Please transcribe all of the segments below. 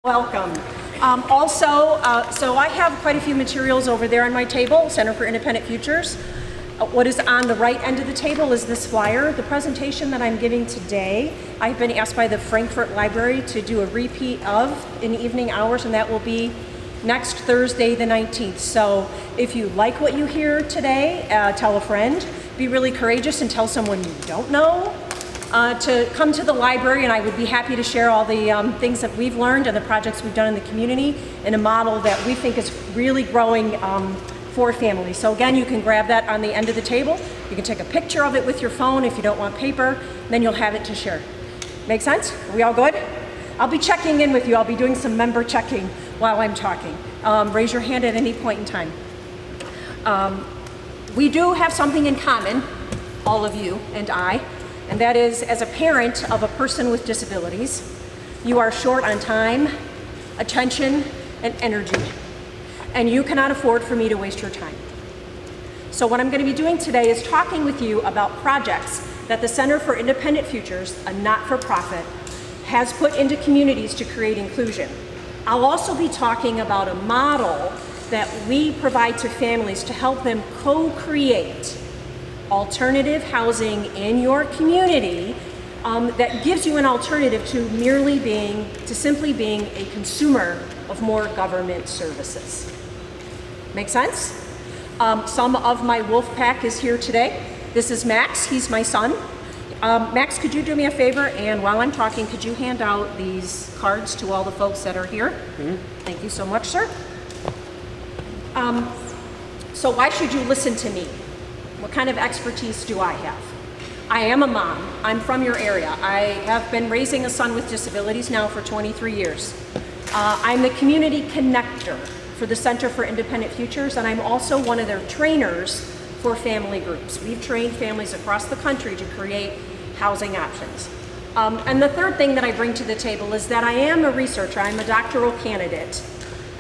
Welcome. So I have quite a few materials over there on my table, Center for Independent Futures. What is on the right end of the table is this flyer. The presentation that I'm giving today, I've been asked by the Frankfurt Library to do a repeat of in the evening hours, and that will be next Thursday the 19th. So if you like what you hear today, tell a friend. Be really courageous and tell someone you don't know to come to the library, and I would be happy to share all the things that we've learned and the projects we've done in the community in a model that we think is really growing for families. So again, you can grab that on the end of the table. You can take a picture of it with your phone if you don't want paper, then you'll have it to share. Make sense? Are we all good? I'll be checking in with you. I'll be doing some member checking while I'm talking. Raise your hand at any point in time. We do have something in common, all of you and I, and that is, as a parent of a person with disabilities, you are short on time, attention, and energy, and you cannot afford for me to waste your time. So what I'm going to be doing today is talking with you about projects that the Center for Independent Futures, a not-for-profit, has put into communities to create inclusion. I'll also be talking about a model that we provide to families to help them co-create alternative housing in your community that gives you an alternative to simply being a consumer of more government services. Make sense? Some of my wolf pack is here today. This is Max, he's my son. Max, could you do me a favor, and while I'm talking, could you hand out these cards to all the folks that are here? Mm-hmm. Thank you so much, sir. So why should you listen to me? What kind of expertise do I have? I am a mom. I'm from your area. I have been raising a son with disabilities now for 23 years. I'm the community connector for the Center for Independent Futures, and I'm also one of their trainers for family groups. We've trained families across the country to create housing options. And the third thing that I bring to the table is that I am a researcher. I'm a doctoral candidate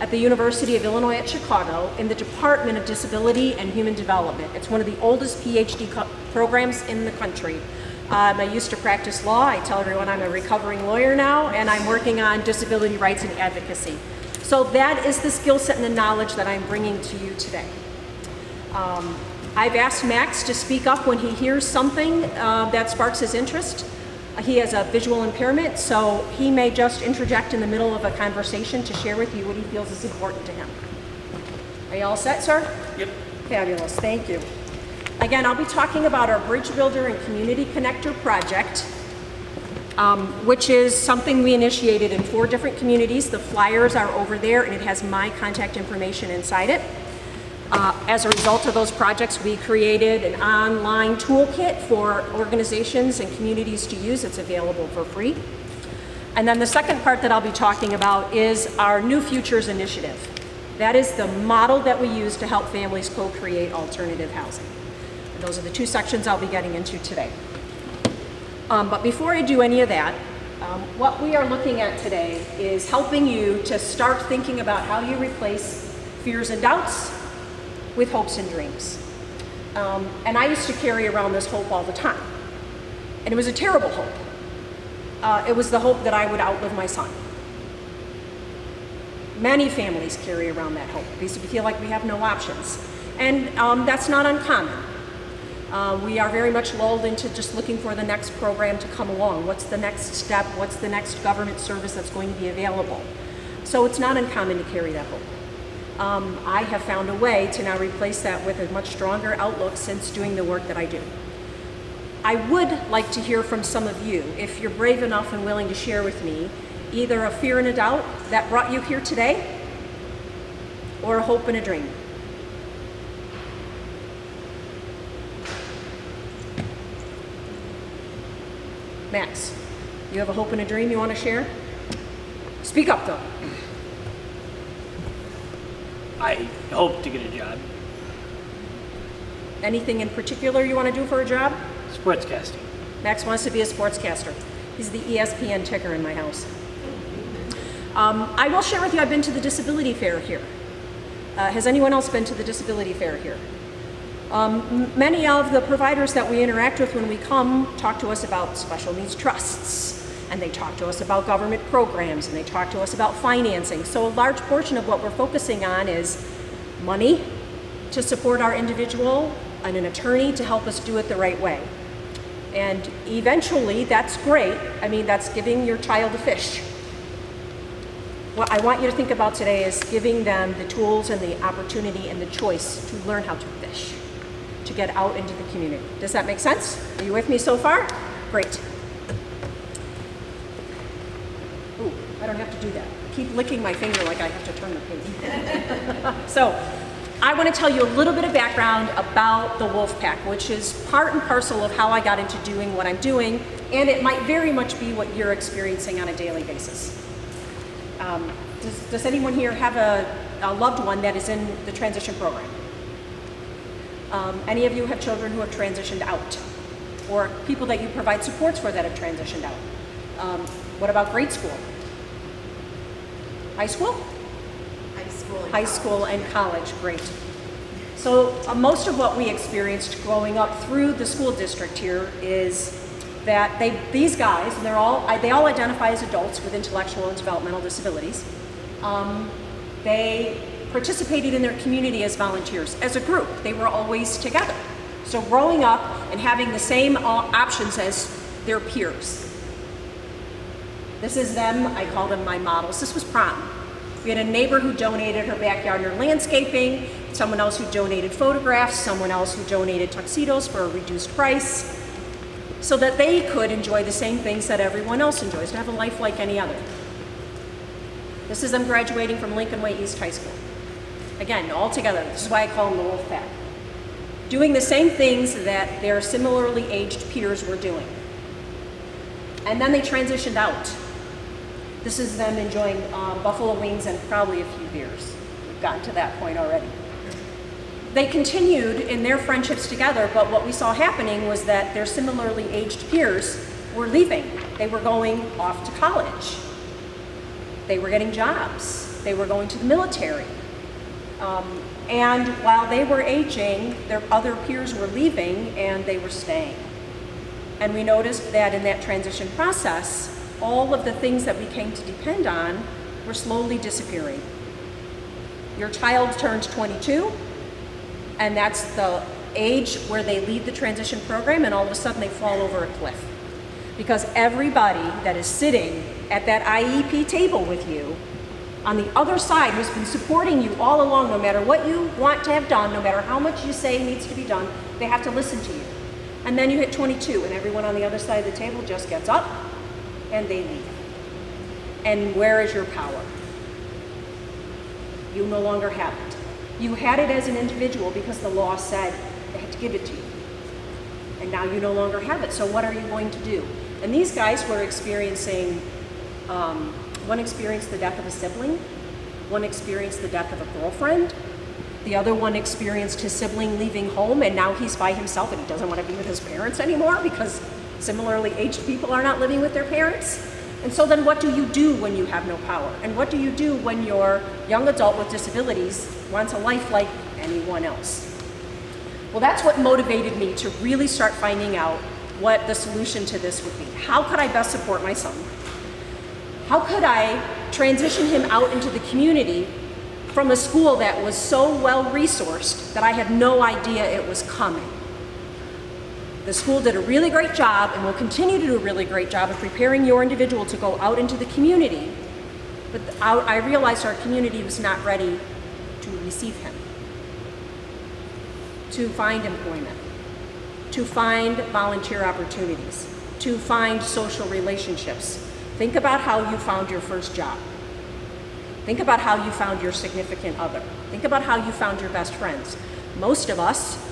at the University of Illinois at Chicago in the Department of Disability and Human Development. It's one of the oldest PhD programs in the country. I used to practice law. I tell everyone I'm a recovering lawyer now, and I'm working on disability rights and advocacy. So that is the skill set and the knowledge that I'm bringing to you today. I've asked Max to speak up when he hears something that sparks his interest. He has a visual impairment, so he may just interject in the middle of a conversation to share with you what he feels is important to him. Are you all set, sir? Yep. Fabulous, thank you. Again, I'll be talking about our Bridge Builder and Community Connector project, which is something we initiated in 4 different communities. The flyers are over there, and it has my contact information inside it. As a result of those projects, we created an online toolkit for organizations and communities to use. It's available for free. And then the second part that I'll be talking about is our New Futures initiative. That is the model that we use to help families co-create alternative housing. And those are the 2 sections I'll be getting into today. But before I do any of that, what we are looking at today is helping you to start thinking about how you replace fears and doubts with hopes and dreams. And I used to carry around this hope all the time. And it was a terrible hope. It was the hope that I would outlive my son. Many families carry around that hope because we feel like we have no options. And that's not uncommon. We are very much lulled into just looking for the next program to come along. What's the next step? What's the next government service that's going to be available? So it's not uncommon to carry that hope. I have found a way to now replace that with a much stronger outlook since doing the work that I do. I would like to hear from some of you, if you're brave enough and willing to share with me, either a fear and a doubt that brought you here today, or a hope and a dream. Max, you have a hope and a dream you want to share? Speak up though. I hope to get a job. Anything in particular you want to do for a job? Sportscasting. Max wants to be a sportscaster. He's the ESPN ticker in my house. I will share with you, I've been to the disability fair here. Has anyone else been to the disability fair here? Many of the providers that we interact with when we come talk to us about special needs trusts and they talk to us about government programs, and they talk to us about financing. So a large portion of what we're focusing on is money to support our individual and an attorney to help us do it the right way. And eventually, that's great. I mean, that's giving your child a fish. What I want you to think about today is giving them the tools and the opportunity and the choice to learn how to fish, to get out into the community. Does that make sense? Are you with me so far? Great. Ooh, I don't have to do that. Keep licking my finger like I have to turn the page. So, I want to tell you a little bit of background about the wolf pack, which is part and parcel of how I got into doing what I'm doing, and it might very much be what you're experiencing on a daily basis. Does anyone here have a loved one that is in the transition program? Any of you have children who have transitioned out, or people that you provide supports for that have transitioned out? What about grade school? High school? High school and college, great. So most of what we experienced growing up through the school district here is that these guys, and they all identify as adults with intellectual and developmental disabilities. They participated in their community as volunteers, as a group. They were always together. So growing up and having the same options as their peers. This is them, I call them my models. This was prom. We had a neighbor who donated her backyard and her landscaping, someone else who donated photographs, someone else who donated tuxedos for a reduced price, so that they could enjoy the same things that everyone else enjoys, to have a life like any other. This is them graduating from Lincolnway East High School. Again, all together. This is why I call them the wolf pack. Doing the same things that their similarly aged peers were doing. And then they transitioned out. This is them enjoying buffalo wings and probably a few beers. We've gotten to that point already. They continued in their friendships together, but what we saw happening was that their similarly aged peers were leaving. They were going off to college. They were getting jobs. They were going to the military. And while they were aging, their other peers were leaving and they were staying. And we noticed that in that transition process, all of the things that we came to depend on were slowly disappearing. Your child turned 22, and that's the age where they leave the transition program, and all of a sudden they fall over a cliff. Because everybody that is sitting at that IEP table with you, on the other side, who's been supporting you all along, no matter what you want to have done, no matter how much you say needs to be done, they have to listen to you. And then you hit 22, and everyone on the other side of the table just gets up, and they leave. And where is your power? You no longer have it. You had it as an individual because the law said they had to give it to you. And now you no longer have it, so what are you going to do? And these guys were experiencing, one experienced the death of a sibling, one experienced the death of a girlfriend, the other one experienced his sibling leaving home, and now he's by himself and he doesn't want to be with his parents anymore because similarly aged people are not living with their parents. And so then what do you do when you have no power? And what do you do when your young adult with disabilities wants a life like anyone else? Well, that's what motivated me to really start finding out what the solution to this would be. How could I best support my son? How could I transition him out into the community from a school that was so well resourced that I had no idea it was coming? The school did a really great job and will continue to do a really great job of preparing your individual to go out into the community, but I realized our community was not ready to receive him, to find employment, to find volunteer opportunities, to find social relationships. Think about how you found your first job. Think about how you found your significant other. Think about how you found your best friends. Most of us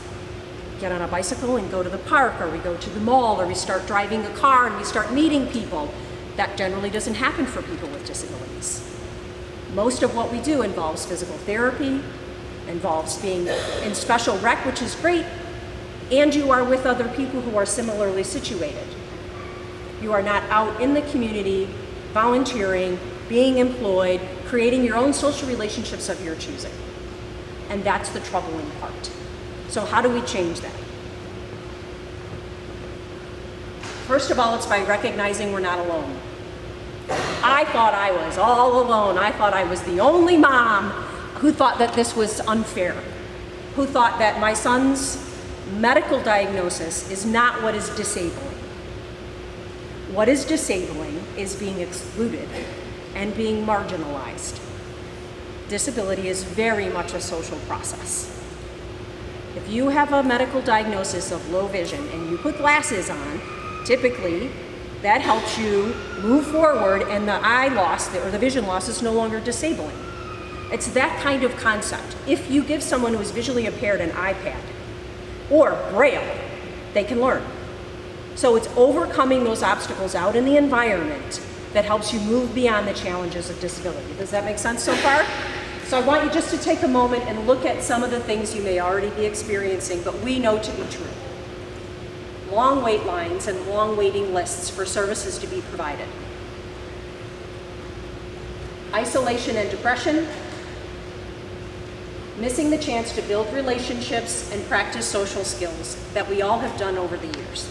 get on a bicycle and go to the park, or we go to the mall, or we start driving a car and we start meeting people. That generally doesn't happen for people with disabilities. Most of what we do involves physical therapy, involves being in special rec, which is great, and you are with other people who are similarly situated. You are not out in the community, volunteering, being employed, creating your own social relationships of your choosing. And that's the troubling part. So how do we change that? First of all, it's by recognizing we're not alone. I thought I was all alone. I thought I was the only mom who thought that this was unfair, who thought that my son's medical diagnosis is not what is disabling. What is disabling is being excluded and being marginalized. Disability is very much a social process. If you have a medical diagnosis of low vision and you put glasses on, typically that helps you move forward and the eye loss or the vision loss is no longer disabling. It's that kind of concept. If you give someone who is visually impaired an iPad or Braille, they can learn. So it's overcoming those obstacles out in the environment that helps you move beyond the challenges of disability. Does that make sense so far? So I want you just to take a moment and look at some of the things you may already be experiencing, but we know to be true. Long wait lines and long waiting lists for services to be provided. Isolation and depression. Missing the chance to build relationships and practice social skills that we all have done over the years.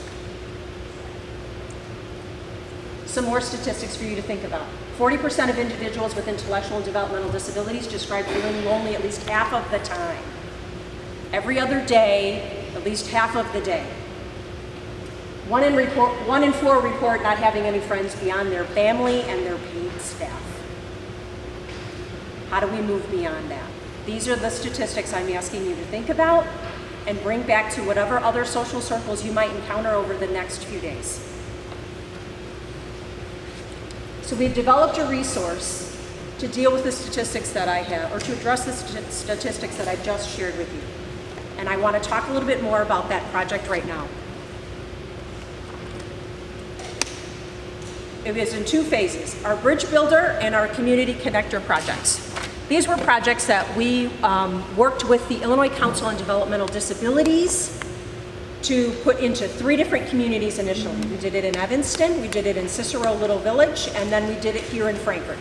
Some more statistics for you to think about. 40% of individuals with intellectual and developmental disabilities describe feeling lonely at least half of the time. Every other day, at least half of the day. 1 in 4 report not having any friends beyond their family and their paid staff. How do we move beyond that? These are the statistics I'm asking you to think about and bring back to whatever other social circles you might encounter over the next few days. So we've developed a resource to deal with the statistics that I have, or to address the statistics that I just shared with you. And I want to talk a little bit more about that project right now. It is in 2 phases, our Bridge Builder and our Community Connector projects. These were projects that we worked with the Illinois Council on Developmental Disabilities to put into 3 different communities initially. We did it in Evanston, we did it in Cicero Little Village, and then we did it here in Frankfort.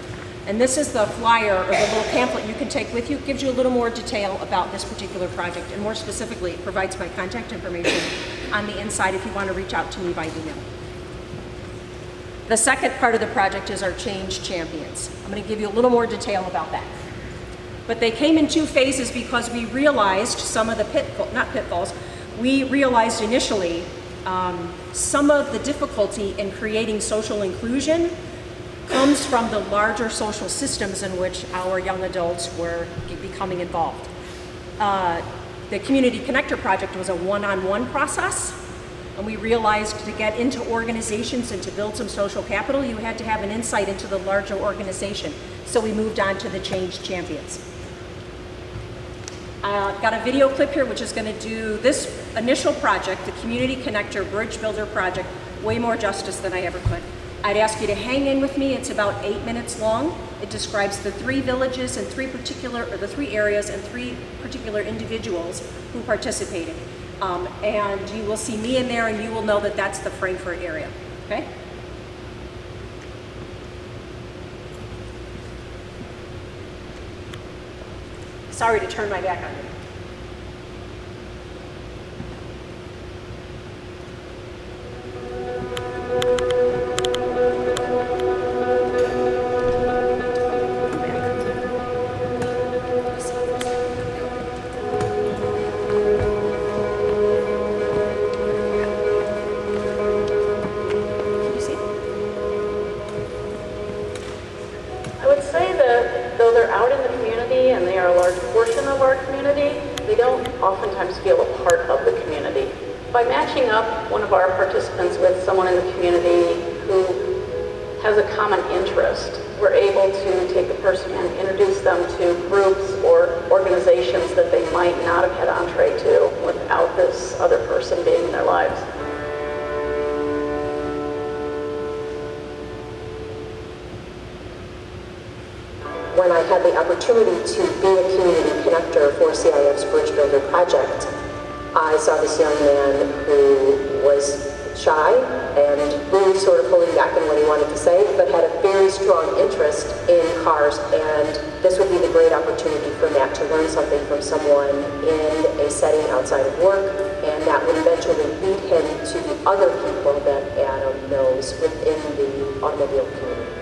And this is the flyer or the little pamphlet you can take with you. It gives you a little more detail about this particular project, and more specifically, it provides my contact information on the inside if you want to reach out to me by email. The second part of the project is our Change Champions. I'm going to give you a little more detail about that. But they came in 2 phases because we realized some of the we realized initially some of the difficulty in creating social inclusion comes from the larger social systems in which our young adults were becoming involved. The Community Connector project was a one-on-one process, and we realized to get into organizations and to build some social capital, you had to have an insight into the larger organization. So we moved on to the Change Champions. I've got a video clip here which is going to do this initial project, the Community Connector Bridge Builder project, way more justice than I ever could. I'd ask you to hang in with me. It's about 8 minutes long. It describes the 3 villages and 3 areas and 3 particular individuals who participated. And you will see me in there, and you will know that that's the Frankfort area, okay? Sorry to turn my back on you. I would say that though they're out in the community and they are a large portion of our community, they don't oftentimes feel a part of the community. By matching up one of our participants with someone in the community who has a common interest, we're able to take the person and introduce them to groups or organizations that they might not have had entree to without this other person being in their lives. When I had the opportunity to be a community connector for CIF's Bridge Builder project, I saw this young man who was shy and really sort of pulling back on what he wanted to say, but had a very strong interest in cars, and this would be the great opportunity for Matt to learn something from someone in a setting outside of work, and that would eventually lead him to the other people that Adam knows within the automobile community.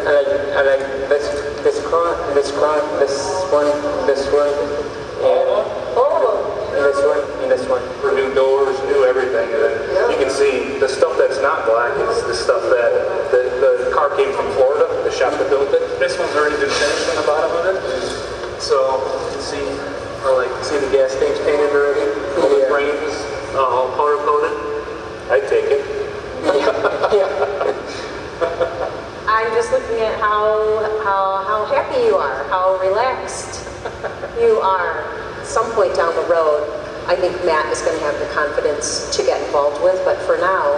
I like this one, and this one, and this one, and this one. For new doors, new everything, and then you can see the stuff that's not black is the stuff that the car came from Florida, the shop that built it. This one's already been finished on the bottom of it, so you can see, see the gas tanks painted already, all the frames, all color coded. I'd take it. I'm just looking at how happy you are, how relaxed you are. At some point down the road, I think Matt is going to have the confidence to get involved with, but for now,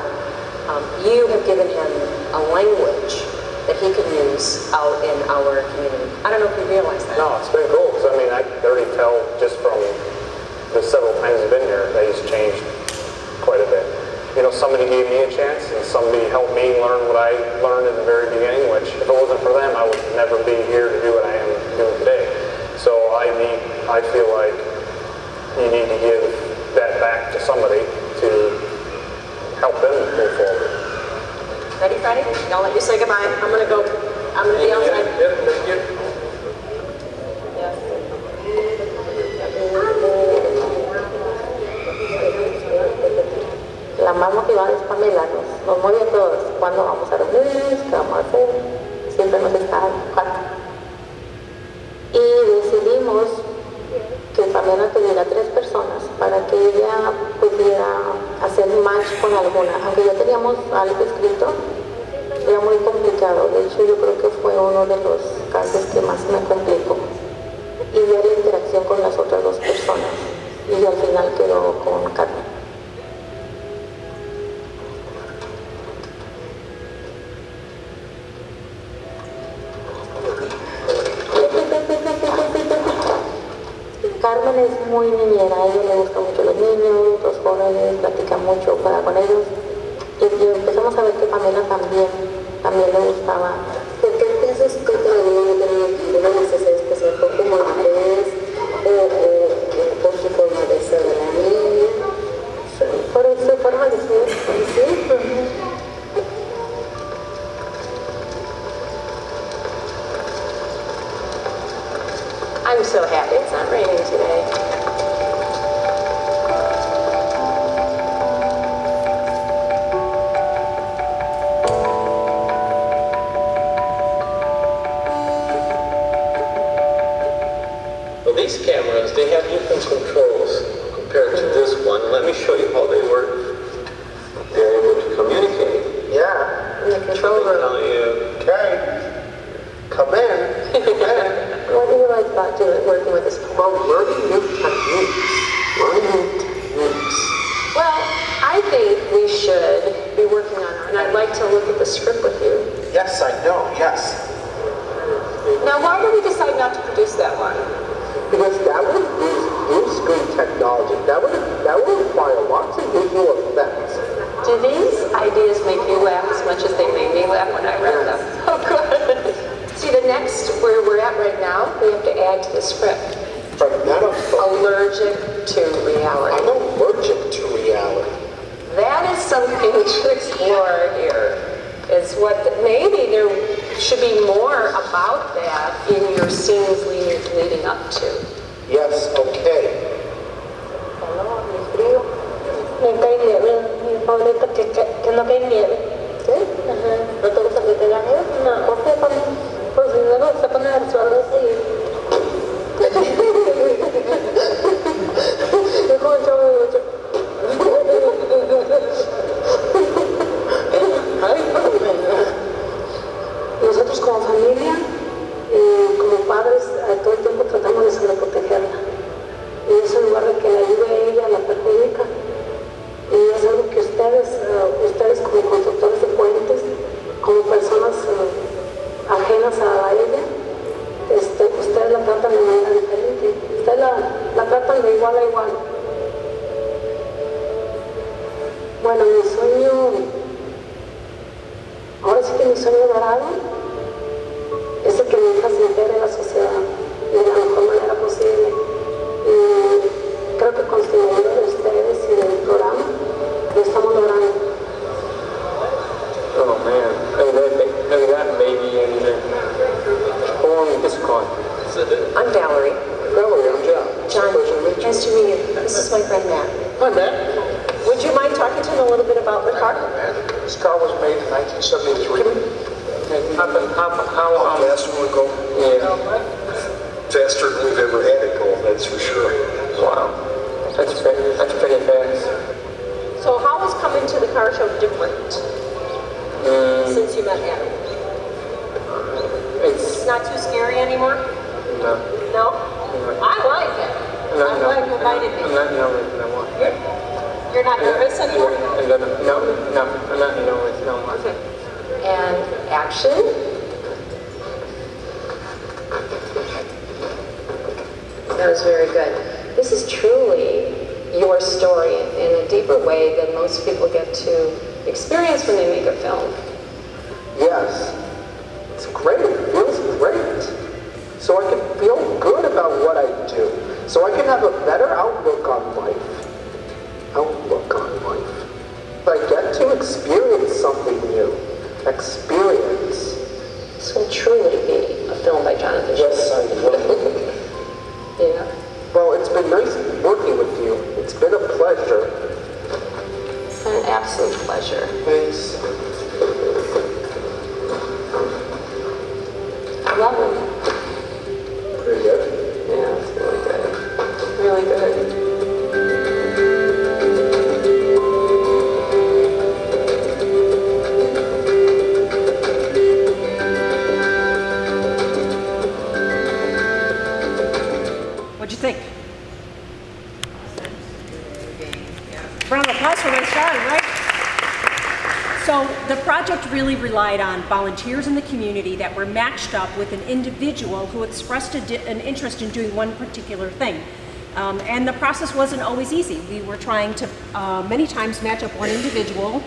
you have given him a language that he can use out in our community. I don't know if you realize that. No, it's been cool, because I mean, I can already tell just from the several times I've been here that he's changed quite a bit. You know, somebody gave me a chance, and somebody helped me learn what I learned in the very beginning, which if it wasn't for them, I would never be here to do what I am doing today. So I feel like you need to give that back to somebody to help them move forward. Ready, Freddie? I'll let you say goodbye. I'm going to go. I'm going to be outside. Yep, thank you. La más motivada es Pamela, nos mueve a todos. Cuando vamos a reuniones, qué vamos a hacer, siempre nos está empujando. Y decidimos que Pamela tuviera 3 personas para que ella pudiera hacer match con alguna. Aunque ya teníamos algo escrito, era muy complicado. De hecho, yo creo que fue uno de los casos que más me complicó. Y ver la interacción con las otras 2 personas. Y al final quedó con Carmen. Carmen es muy niñera, a ella le gustan mucho los niños, los jóvenes, platica mucho, juega con ellos. Y empezamos a ver que Pamela también le gustaba. ¿Por qué piensas tú que todavía no haces especial? ¿Por cómo la ves? ¿O por su forma de ser de la niña? Por su forma de ser, ¿sí? I'm so happy it's not raining today. Well, these cameras, they have different controls compared to this one. Let me show you how they work. They're able to communicate. Yeah. In the control They room. tell you, Okay. Come in. What do you like about working with this? Well, learning new techniques. Well, I think we should be working on it, and I'd like to look at the script with you. Yes, I know, yes. Now, why did we decide not to produce that one? Because that would use blue screen technology. That would require lots of visual effects. Do these ideas make you laugh as much as they made me laugh when I read them? Oh, good. See, the next, where we're at right now, we have to add to the script. But none of them. Allergic to reality. I'm allergic to reality. That is something to explore here, is what, maybe there should be more about that in your scenes leading up to. Yes, okay. Me cae nieve, mi favorito que no cae nieve. ¿Sí? Ajá. ¿No te gusta que caiga nieve? No. ¿Por qué? Pues si luego se pone al suelo así. Dijo el chavo de 8. Nosotros como familia, como padres, todo el tiempo tratamos de sobreprotegerla. Y eso en lugar de que le ayude a ella, la perjudica. Y es algo que ustedes como constructores de puentes, como personas ajenas a ella, ustedes la tratan de manera diferente. Ustedes la tratan de igual a igual. Bueno, mi sueño, ahora sí que mi sueño dorado, es el que mi hija se integre en la sociedad de la mejor manera posible. Y creo que con su ayuda de ustedes y del programa, lo estamos logrando. oh man, maybe that may be anything. Khan. I'm Valerie. Valerie, I'm John. John, Pleasure to meet you. nice to meet you. This is my friend Matt. Hi, Matt. Would you mind talking to him a little bit about the car? This car was made in 1973. How fast will it go? Yeah. Faster than we've ever had it go, that's for sure. Wow. That's pretty fast. So how is coming to the car show different since you met Adam? It's not too scary anymore? No. No? I like it. I'm glad you invited me. I'm not nervous no more. You're not nervous anymore? No, I'm not nervous no more. Okay. And action. That was very good. This is truly your story in a deeper way than most people get to experience when they make a film. Yes. It's great. It feels great. So I can feel good about what I do. So I can have a better outlook on life. I get to experience something new. Experience. This will truly be a film by Jonathan. Yes, I will. Yeah. Well, it's been nice working with you. It's been a pleasure. It's been an absolute pleasure. Thanks. I love him. Pretty good. Yeah, it's really good. Really good. What'd you think? Round of applause for my star, right? So the project really relied on volunteers in the community that were matched up with an individual who expressed an interest in doing one particular thing. And the process wasn't always easy. We were trying to many times match up one individual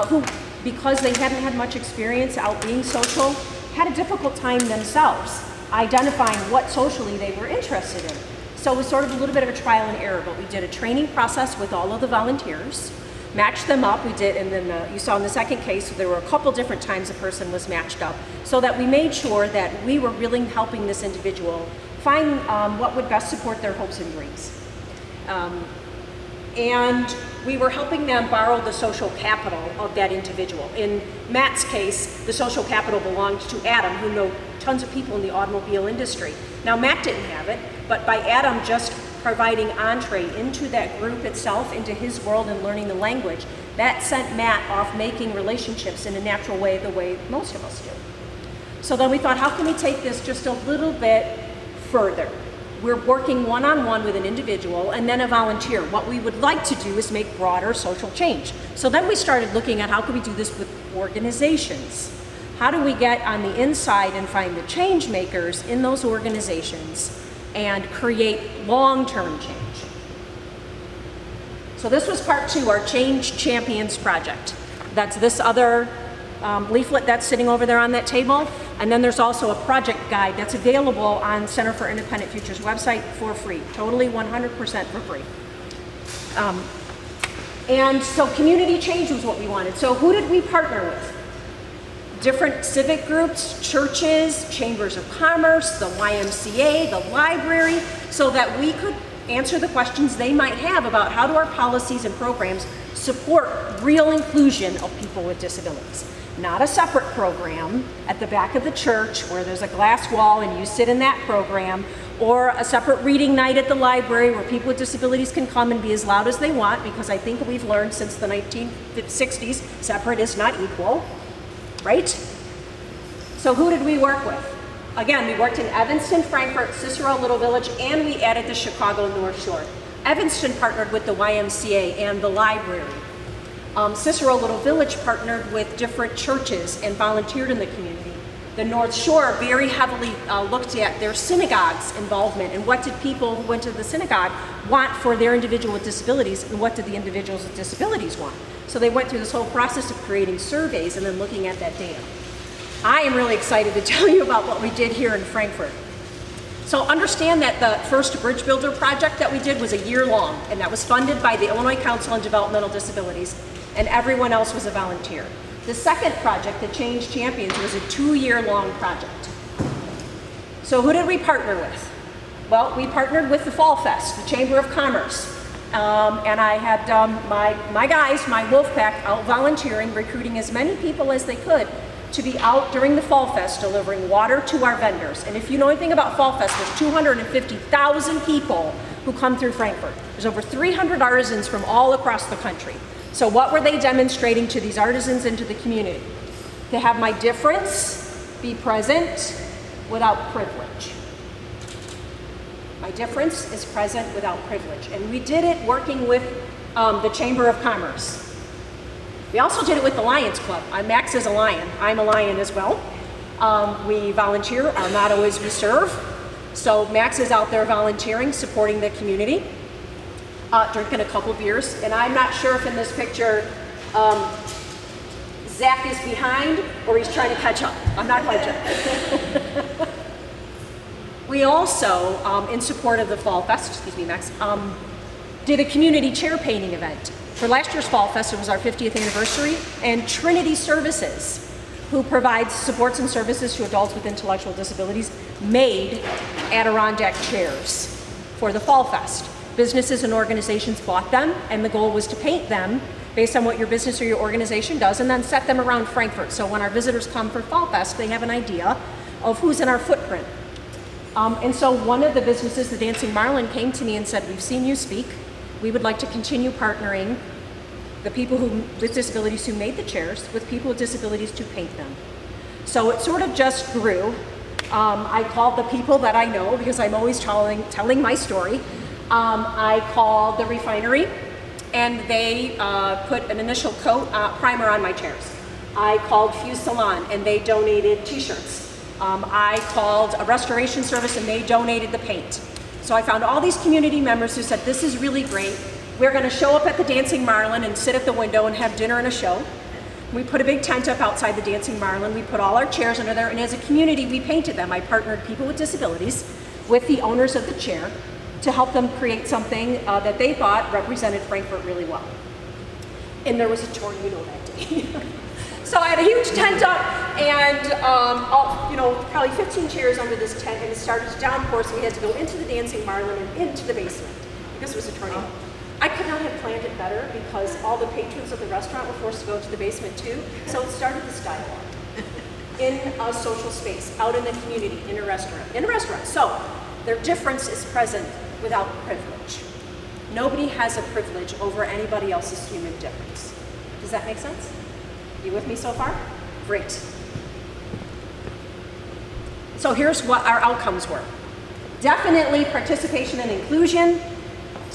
who, because they hadn't had much experience out being social, had a difficult time themselves identifying what socially they were interested in. So it was sort of a little bit of a trial and error, but we did a training process with all of the volunteers, matched them up, we did, and then you saw in the second case, there were a couple different times a person was matched up, so that we made sure that we were really helping this individual find what would best support their hopes and dreams. And we were helping them borrow the social capital of that individual. In Matt's case, the social capital belonged to Adam, who knew tons of people in the automobile industry. Now, Matt didn't have it, but by Adam just providing entree into that group itself, into his world and learning the language, that sent Matt off making relationships in a natural way, the way most of us do. So then we thought, how can we take this just a little bit further? We're working one-on-one with an individual and then a volunteer. What we would like to do is make broader social change. So then we started looking at how could we do this with organizations? How do we get on the inside and find the change makers in those organizations and create long-term change? So this was part 2, our Change Champions project. That's this other leaflet that's sitting over there on that table. And then there's also a project guide that's available on Center for Independent Future's website for free, totally 100% for free. And so community change was what we wanted. So who did we partner with? Different civic groups, churches, chambers of commerce, the YMCA, the library, so that we could answer the questions they might have about how do our policies and programs support real inclusion of people with disabilities. Not a separate program at the back of the church where there's a glass wall and you sit in that program, or a separate reading night at the library where people with disabilities can come and be as loud as they want, because I think we've learned since the 1960s, separate is not equal, right? So who did we work with? Again, we worked in Evanston, Frankfort, Cicero Little Village, and we added the Chicago North Shore. Evanston partnered with the YMCA and the library. Cicero Little Village partnered with different churches and volunteered in the community. The North Shore very heavily looked at their synagogue's involvement and what did people who went to the synagogue want for their individual with disabilities, and what did the individuals with disabilities want. So they went through this whole process of creating surveys and then looking at that data. I am really excited to tell you about what we did here in Frankfort. So understand that the first Bridge Builder project that we did was a year long, and that was funded by the Illinois Council on Developmental Disabilities, and everyone else was a volunteer. The second project, the Change Champions, was a 2-year long project. So who did we partner with? Well, we partnered with the Fall Fest, the Chamber of Commerce. And I had my guys, my wolf pack, out volunteering, recruiting as many people as they could to be out during the Fall Fest delivering water to our vendors. And if you know anything about Fall Fest, there's 250,000 people who come through Frankfurt. There's over 300 artisans from all across the country. So what were they demonstrating to these artisans and to the community? To have my difference be present without privilege. My difference is present without privilege. And we did it working with the Chamber of Commerce. We also did it with the Lions Club. Max is a lion. I'm a lion as well. We volunteer. Our motto is we serve. So Max is out there volunteering, supporting the community, drinking a couple beers. And I'm not sure if in this picture Zach is behind or he's trying to catch up. I'm not quite sure. We also, in support of the Fall Fest, excuse me, Max, did a community chair painting event. For last year's Fall Fest, it was our 50th anniversary, and Trinity Services, who provides supports and services to adults with intellectual disabilities, made Adirondack chairs for the Fall Fest. Businesses and organizations bought them, and the goal was to paint them based on what your business or your organization does, and then set them around Frankfurt. So when our visitors come for Fall Fest, they have an idea of who's in our footprint. And so one of the businesses, the Dancing Marlin, came to me and said, we've seen you speak. We would like to continue partnering the people with disabilities who made the chairs with people with disabilities to paint them. So it sort of just grew. I called the people that I know, because I'm always telling my story. I called the refinery, and they put an initial coat primer on my chairs. I called Fuse Salon, and they donated t-shirts. I called a restoration service, and they donated the paint. So I found all these community members who said, this is really great. We're gonna show up at the Dancing Marlin and sit at the window and have dinner and a show. We put a big tent up outside the Dancing Marlin. We put all our chairs under there, and as a community, we painted them. I partnered people with disabilities with the owners of the chair to help them create something that they thought represented Frankfurt really well. And there was a tornado that day. So I had a huge tent up, and probably 15 chairs under this tent, and it started to downpour, so we had to go into the Dancing Marlin and into the basement because it was a tornado. I could not have planned it better, because all the patrons of the restaurant were forced to go to the basement too, so it started this dialogue in a social space, out in the community, in a restaurant. So their difference is present without privilege. Nobody has a privilege over anybody else's human difference. Does that make sense? You with me so far? Great. So here's what our outcomes were. Definitely participation and inclusion,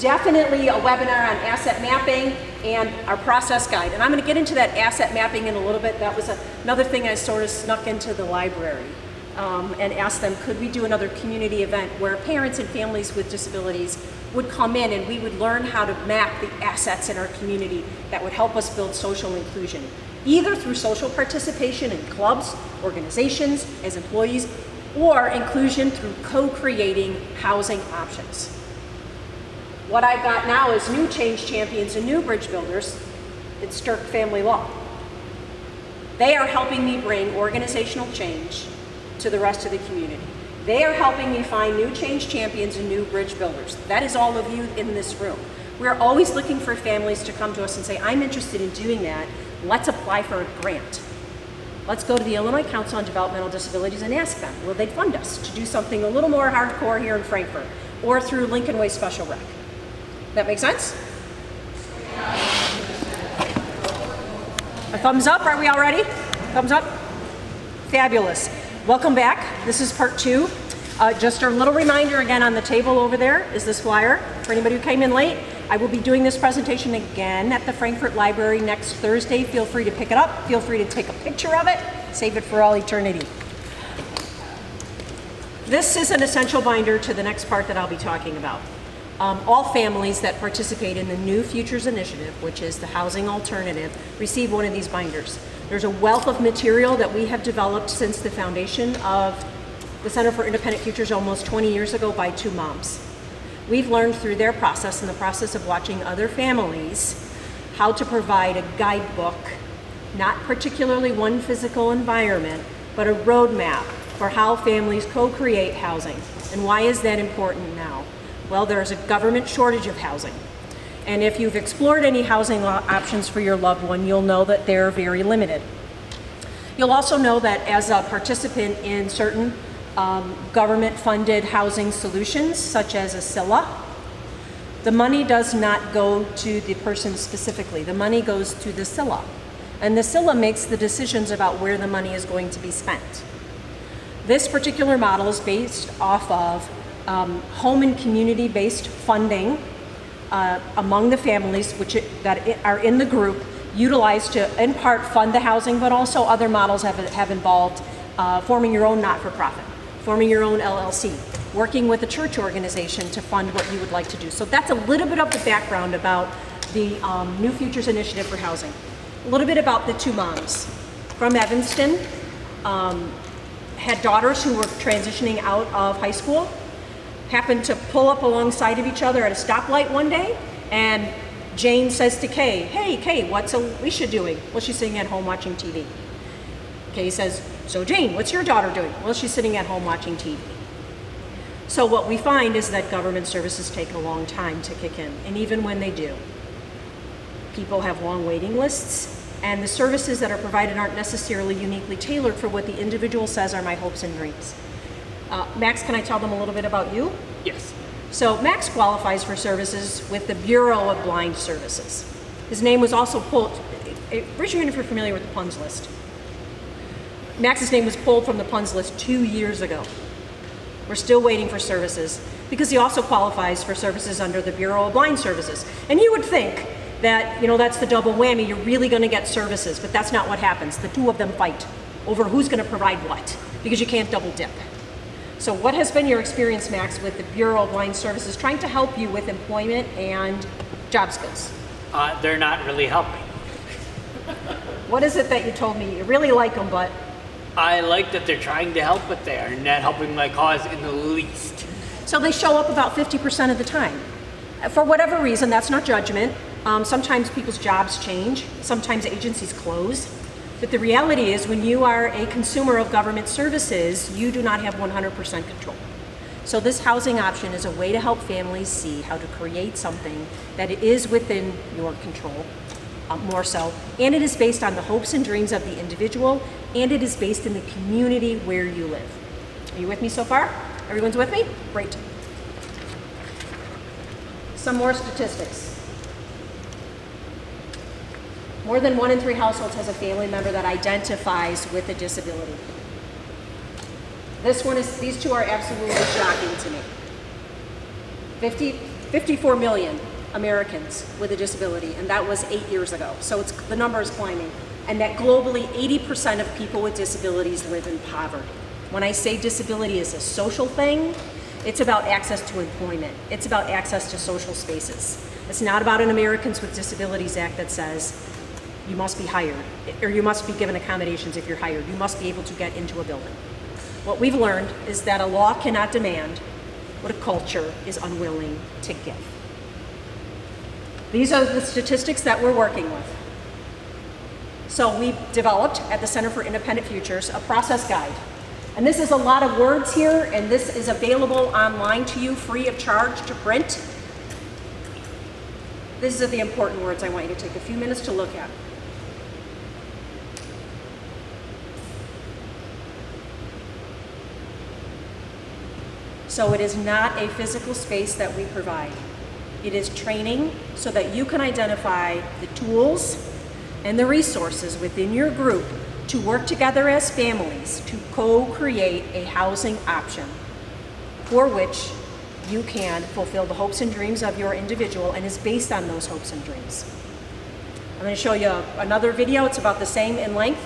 definitely a webinar on asset mapping, and our process guide. And I'm going to get into that asset mapping in a little bit. That was another thing I sort of snuck into the library and asked them, could we do another community event where parents and families with disabilities would come in and we would learn how to map the assets in our community that would help us build social inclusion, either through social participation in clubs, organizations, as employees, or inclusion through co-creating housing options. What I've got now is new change champions and new bridge builders in Sterk Family Law. They are helping me bring organizational change to the rest of the community. They are helping me find new change champions and new bridge builders. That is all of you in this room. We're always looking for families to come to us and say, I'm interested in doing that. Let's apply for a grant. Let's go to the Illinois Council on Developmental Disabilities and ask them, will they fund us to do something a little more hardcore here in Frankfurt, or through Lincolnway Special Rec. That make sense? A thumbs up, are we all ready? Thumbs up? Fabulous. Welcome back. This is part 2. Just a little reminder again, on the table over there is this flyer for anybody who came in late. I will be doing this presentation again at the Frankfurt Library next Thursday. Feel free to pick it up. Feel free to take a picture of it. Save it for all eternity. This is an essential binder to the next part that I'll be talking about. All families that participate in the New Futures Initiative, which is the housing alternative, receive one of these binders. There's a wealth of material that we have developed since the foundation of the Center for Independent Futures almost 20 years ago by 2 moms. We've learned through their process, in the process of watching other families, how to provide a guidebook, not particularly one physical environment, but a roadmap for how families co-create housing. And why is that important now? Well, there's a government shortage of housing. And if you've explored any housing options for your loved one, you'll know that they're very limited. You'll also know that as a participant in certain government-funded housing solutions, such as a SILA, the money does not go to the person specifically. The money goes to the SILA. And the SILA makes the decisions about where the money is going to be spent. This particular model is based off of home and community-based funding among the families that are in the group, utilized to, in part, fund the housing, but also other models have involved forming your own not-for-profit, forming your own LLC, working with a church organization to fund what you would like to do. So that's a little bit of the background about the New Futures Initiative for Housing. A little bit about the two moms from Evanston, had daughters who were transitioning out of high school, happened to pull up alongside of each other at a stoplight one day, and Jane says to Kay, "Hey, Kay, what's Alicia doing?" Well, she's sitting at home watching TV. Kay says, "So Jane, what's your daughter doing?" Well, she's sitting at home watching TV. So what we find is that government services take a long time to kick in, and even when they do, people have long waiting lists, and the services that are provided aren't necessarily uniquely tailored for what the individual says are my hopes and dreams. Max, can I tell them a little bit about you? Yes. So Max qualifies for services with the Bureau of Blind Services. His name was also pulled, raise your hand if you're familiar with the PUNS list. Max's name was pulled from the PUNS list 2 years ago. We're still waiting for services because he also qualifies for services under the Bureau of Blind Services. And you would think that, that's the double whammy, you're really gonna get services, but that's not what happens. The two of them fight over who's gonna provide what, because you can't double dip. So what has been your experience, Max, with the Bureau of Blind Services trying to help you with employment and job skills? They're not really helping. What is it that you told me? You really like them, but... I like that they're trying to help, but they are not helping my cause in the least. So they show up about 50% of the time. For whatever reason, that's not judgment. Sometimes people's jobs change. Sometimes agencies close. But the reality is when you are a consumer of government services, you do not have 100% control. So this housing option is a way to help families see how to create something that is within your control, more so. And it is based on the hopes and dreams of the individual, and it is based in the community where you live. Are you with me so far? Everyone's with me? Great. Some more statistics. More than 1 in 3 households has a family member that identifies with a disability. These two are absolutely shocking to me. 54 million Americans with a disability, and that was 8 years ago. So the number is climbing. And that globally, 80% of people with disabilities live in poverty. When I say disability is a social thing, it's about access to employment. It's about access to social spaces. It's not about an Americans with Disabilities Act that says you must be hired, or you must be given accommodations if you're hired. You must be able to get into a building. What we've learned is that a law cannot demand what a culture is unwilling to give. These are the statistics that we're working with. So we developed at the Center for Independent Futures a process guide. And this is a lot of words here, and this is available online to you free of charge to print. These are the important words I want you to take a few minutes to look at. So it is not a physical space that we provide. It is training so that you can identify the tools and the resources within your group to work together as families to co-create a housing option for which you can fulfill the hopes and dreams of your individual and is based on those hopes and dreams. I'm going to show you another video. It's about the same in length.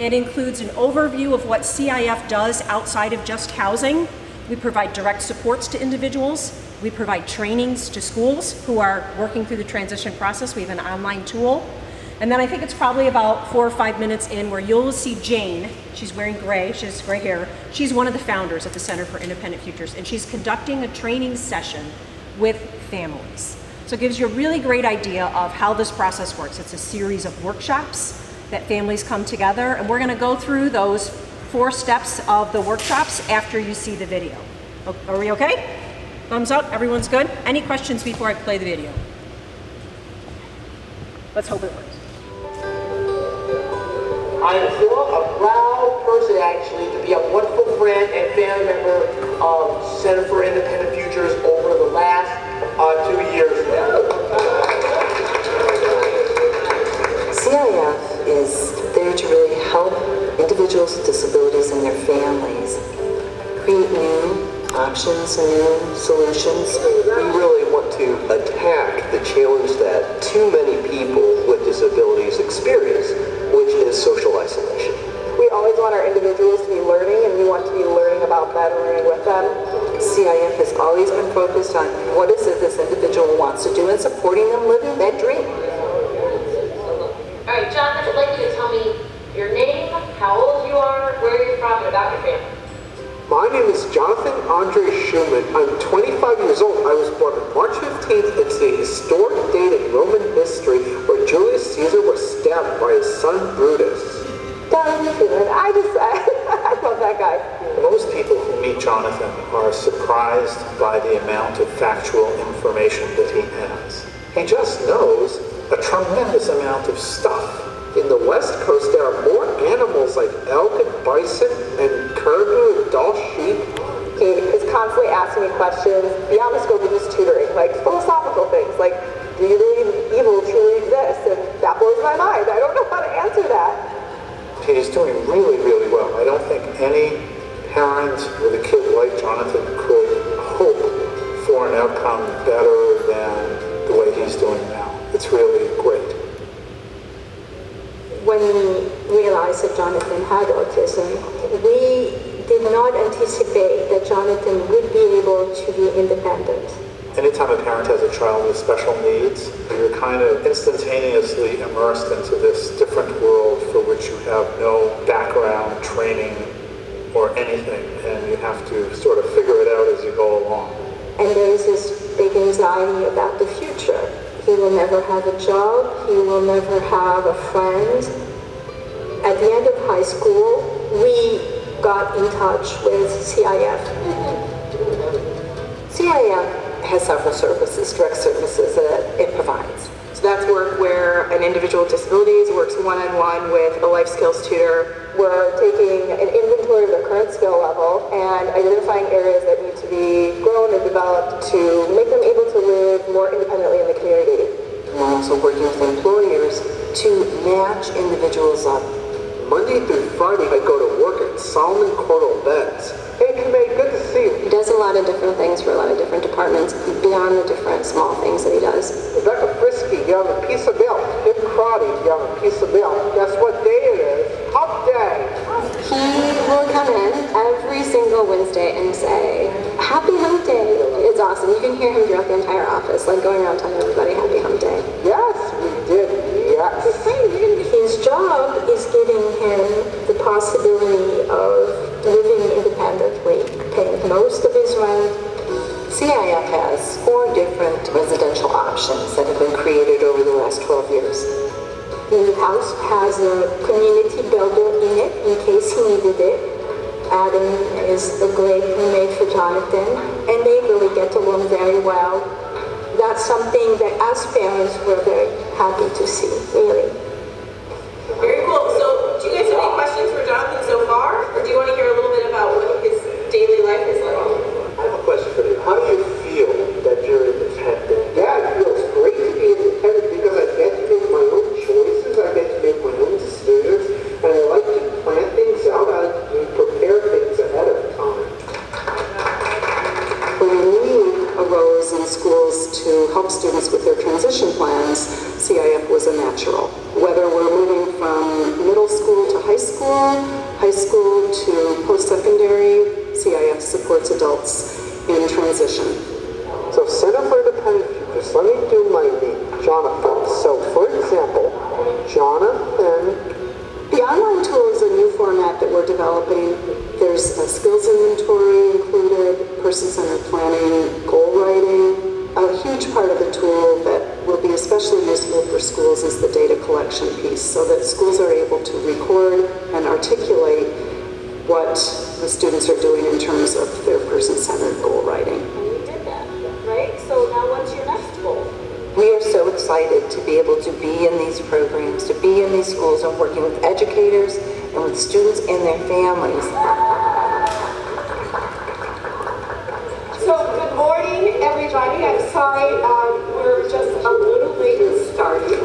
It includes an overview of what CIF does outside of just housing. We provide direct supports to individuals. We provide trainings to schools who are working through the transition process. We have an online tool. And then I think it's probably about 4 or 5 minutes in where you'll see Jane. She's wearing gray, she has gray hair. She's one of the founders at the Center for Independent Futures, and she's conducting a training session with families. So it gives you a really great idea of how this process works. It's a series of workshops that families come together, and we're gonna go through those 4 steps of the workshops after you see the video. Are we okay? Thumbs up, everyone's good? Any questions before I play the video? Let's hope it works. I feel a proud person, actually, to be a wonderful friend and family member of Center for Independent Futures over the last 2 years now. CIF is there to really help individuals with disabilities and their families create new options and new solutions. We really want to attack the challenge that too many people with disabilities experience, which is social isolation. We always want our individuals to be learning, and we want to be learning about them and learning with them. CIF has always been focused on what is it this individual wants to do and supporting them living that dream. All right, Jonathan, I'd like you to tell me your name, how old you are, where you're from, and about your family. My name is Jonathan Andre Schumann. I'm 25 years old. I was born on March 15th. It's a historic date in Roman history where Julius Caesar was stabbed by his son Brutus. I love that guy. Most people who meet Jonathan are surprised by the amount of factual information that he has. He just knows a tremendous amount of stuff. In the West Coast, there are more animals like elk and bison and caribou and Dall sheep. He is constantly asking me questions beyond the scope of just tutoring, like philosophical things, like, do you believe evil truly exists? And that blows my mind. I don't know how to answer that. He's doing really, really well. I don't think any parent with a kid like Jonathan could hope for an outcome better than the way he's doing now. It's really great. When we realized that Jonathan had autism, we did not anticipate that Jonathan would be able to be independent. Anytime a parent has a child with special needs, you're kind of instantaneously immersed into this different world for which you have no background, training, or anything, and you have to sort of figure it out as you go along. And there is this big anxiety about the future. He will never have a job, he will never have a friend. At the end of high school, we got in touch with CIF. CIF has several services, direct services that it provides. So that's work where an individual with disabilities works one-on-one with a life skills tutor. We're taking an inventory of their current skill level and identifying areas that need to be grown and developed to make them able to live more independently in the community. We're also working with employers to match individuals up. Monday through Friday, I go to work at Solomon Cordell Beds. Hey, Kamei, good to see you. He does a lot of different things for a lot of different departments beyond the different small things that he does. Rebecca Frisky, you have a piece of milk. Jim Crotty, you have a piece of milk. Guess what day it is? Hump day. He will come in every single Wednesday and say, "Happy Hump Day." It's awesome. You can hear him throughout the entire office, like going around telling everybody Happy Hump Day. Yes, we did. Yes. His job is giving him the possibility of living independently, paying most of his rent. CIF has 4 different residential options that have been created over the last 12 years. The house has a community builder in it in case he needed it. Adam is a great roommate for Jonathan, and they really get along very well. That's something that as parents we're very happy to see, really. Very cool. So do you guys have any questions for Jonathan so far? Or do you want to hear a little bit about what his daily life is like? I have a question for you. How do you feel that you're independent? Yeah, it feels great to be independent because I get to make my own choices, I get to make my own decisions, and I like to plan things out, I like to prepare things ahead of time. When a need arose in schools to help students with their transition plans, CIF was a natural. Whether we're moving from middle school to high school to post-secondary, CIF supports adults in transition. So Center for Independent Futures, let me do my name, Jonathan. So for example, Jonathan. The online tool is a new format that we're developing. There's a skills inventory included, person-centered planning, goal writing. A huge part of the tool that will be especially useful for schools is the data collection piece, so that schools are able to record and articulate what the students are doing in terms of their person-centered goal writing. And you did that, right? So now what's your next goal? We are so excited to be able to be in these programs, to be in these schools and working with educators and with students and their families. So good morning, everybody. I'm sorry we're just a little late in starting.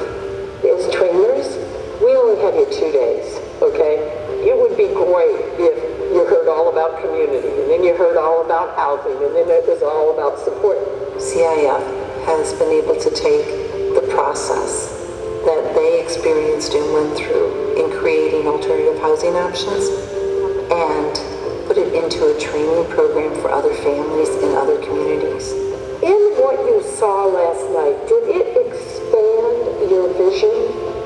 As trainers, we only have you 2 days, okay? It would be great if you heard all about community, and then you heard all about housing, and then it was all about support. CIF has been able to take the process that they experienced and went through in creating alternative housing options and put it into a training program for other families in other communities. In what you saw last night, did it expand your vision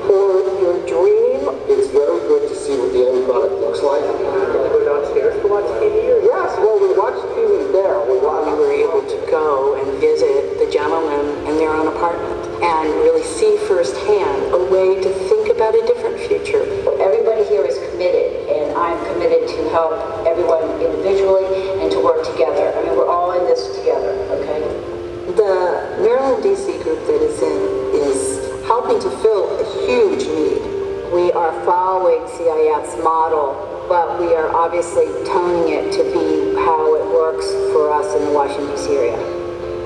for your dream? It's very good to see what the end product looks like. Go downstairs to watch TV? Or Yes, well, we watch TV there. We were able to go and visit the gentlemen in their own apartment and really see firsthand a way to think about a different future. Everybody here is committed, and I'm committed to help everyone individually and to work together. I mean, we're all in this together, okay? The Maryland DC group that is in is helping to fill a huge need. We are following CIF's model, but we are obviously toning it to be how it works for us in the Washington, D.C. area.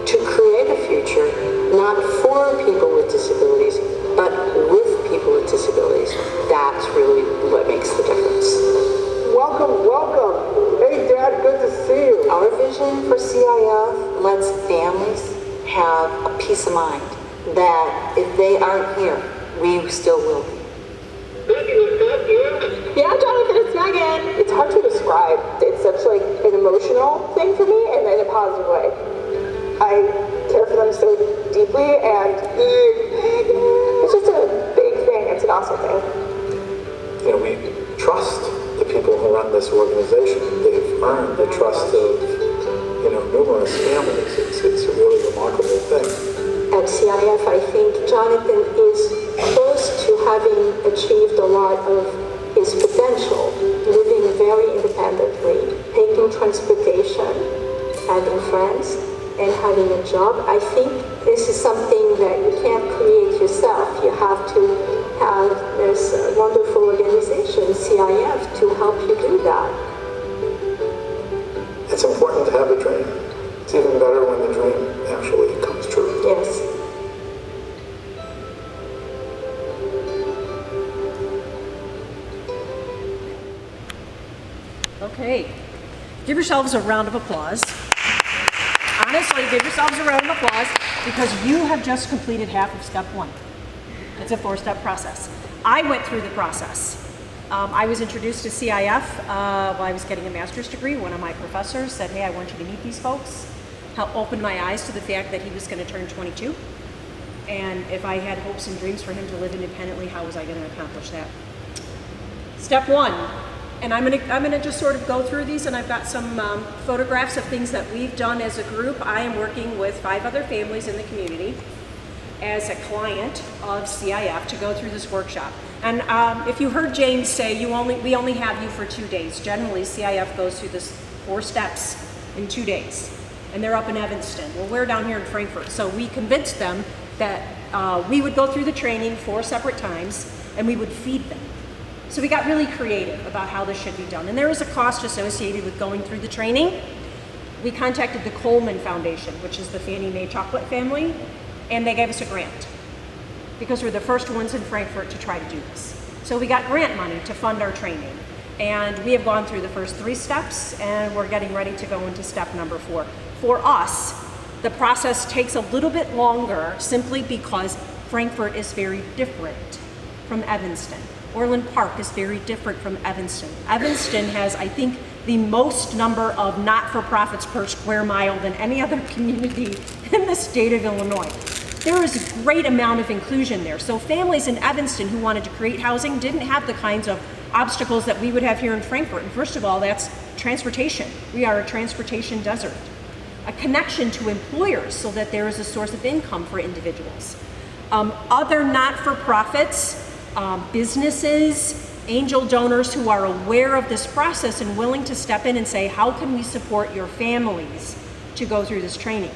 To create a future not for people with disabilities, but with people with disabilities. That's really what makes the difference. welcome, welcome. Hey, Dad, good to see you. Our vision for CIF lets families have a peace of mind that if they aren't here, we still will be. Yeah, Jonathan, it's Megan. It's hard to describe. It's such like an emotional thing for me, and in a positive way. I care for them so deeply, and it's just a big thing. It's an awesome thing. You know, we trust the people who run this organization. They've earned the trust of, you know, numerous families. It's a really remarkable thing. At CIF, I think Jonathan is close to having achieved a lot of his potential, living very independently, taking transportation, having friends, and having a job. I think this is something that you can't create yourself. You have to have this wonderful organization, CIF, to help you do that. It's important to have a dream. It's even better when the dream actually comes true. Yes. Okay, give yourselves a round of applause. Honestly, give yourselves a round of applause because you have just completed half of step one. It's a 4-step process. I went through the process. I was introduced to CIF while I was getting a master's degree. One of my professors said, hey, I want you to meet these folks. Helped open my eyes to the fact that he was going to turn 22. And if I had hopes and dreams for him to live independently, how was I going to accomplish that? Step one. And I'm gonna just sort of go through these, and I've got some photographs of things that we've done as a group. I am working with 5 other families in the community as a client of CIF to go through this workshop. And if you heard James say we only have you for 2 days. Generally, CIF goes through this 4 steps in 2 days, and they're up in Evanston. Well, we're down here in Frankfort, so we convinced them that we would go through the training 4 separate times, and we would feed them. So we got really creative about how this should be done. And there is a cost associated with going through the training. We contacted the Coleman Foundation, which is the Fannie Mae chocolate family, and they gave us a grant because we're the first ones in Frankfurt to try to do this. So we got grant money to fund our training. And we have gone through the first 3 steps, and we're getting ready to go into step number 4. For us, the process takes a little bit longer simply because Frankfurt is very different from Evanston. Orland Park is very different from Evanston. Evanston has, I think, the most number of not-for-profits per square mile than any other community in the state of Illinois. There is a great amount of inclusion there. So families in Evanston who wanted to create housing didn't have the kinds of obstacles that we would have here in Frankfurt. And first of all, that's transportation. We are a transportation desert. A connection to employers so that there is a source of income for individuals. Other not-for-profits, businesses, angel donors who are aware of this process and willing to step in and say, how can we support your families to go through this training?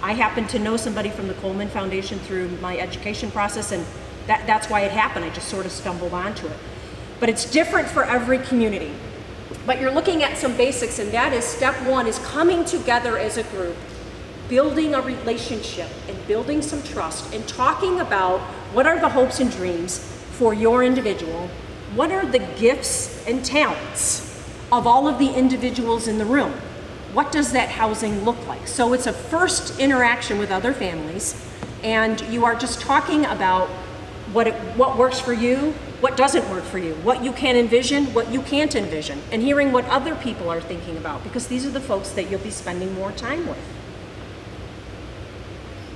I happen to know somebody from the Coleman Foundation through my education process, and that's why it happened. I just sort of stumbled onto it. But it's different for every community. But you're looking at some basics, and that is step one is coming together as a group, building a relationship and building some trust and talking about what are the hopes and dreams for your individual, what are the gifts and talents of all of the individuals in the room. What does that housing look like? So it's a first interaction with other families, and you are just talking about what works for you, what doesn't work for you, what you can envision, what you can't envision, and hearing what other people are thinking about, because these are the folks that you'll be spending more time with.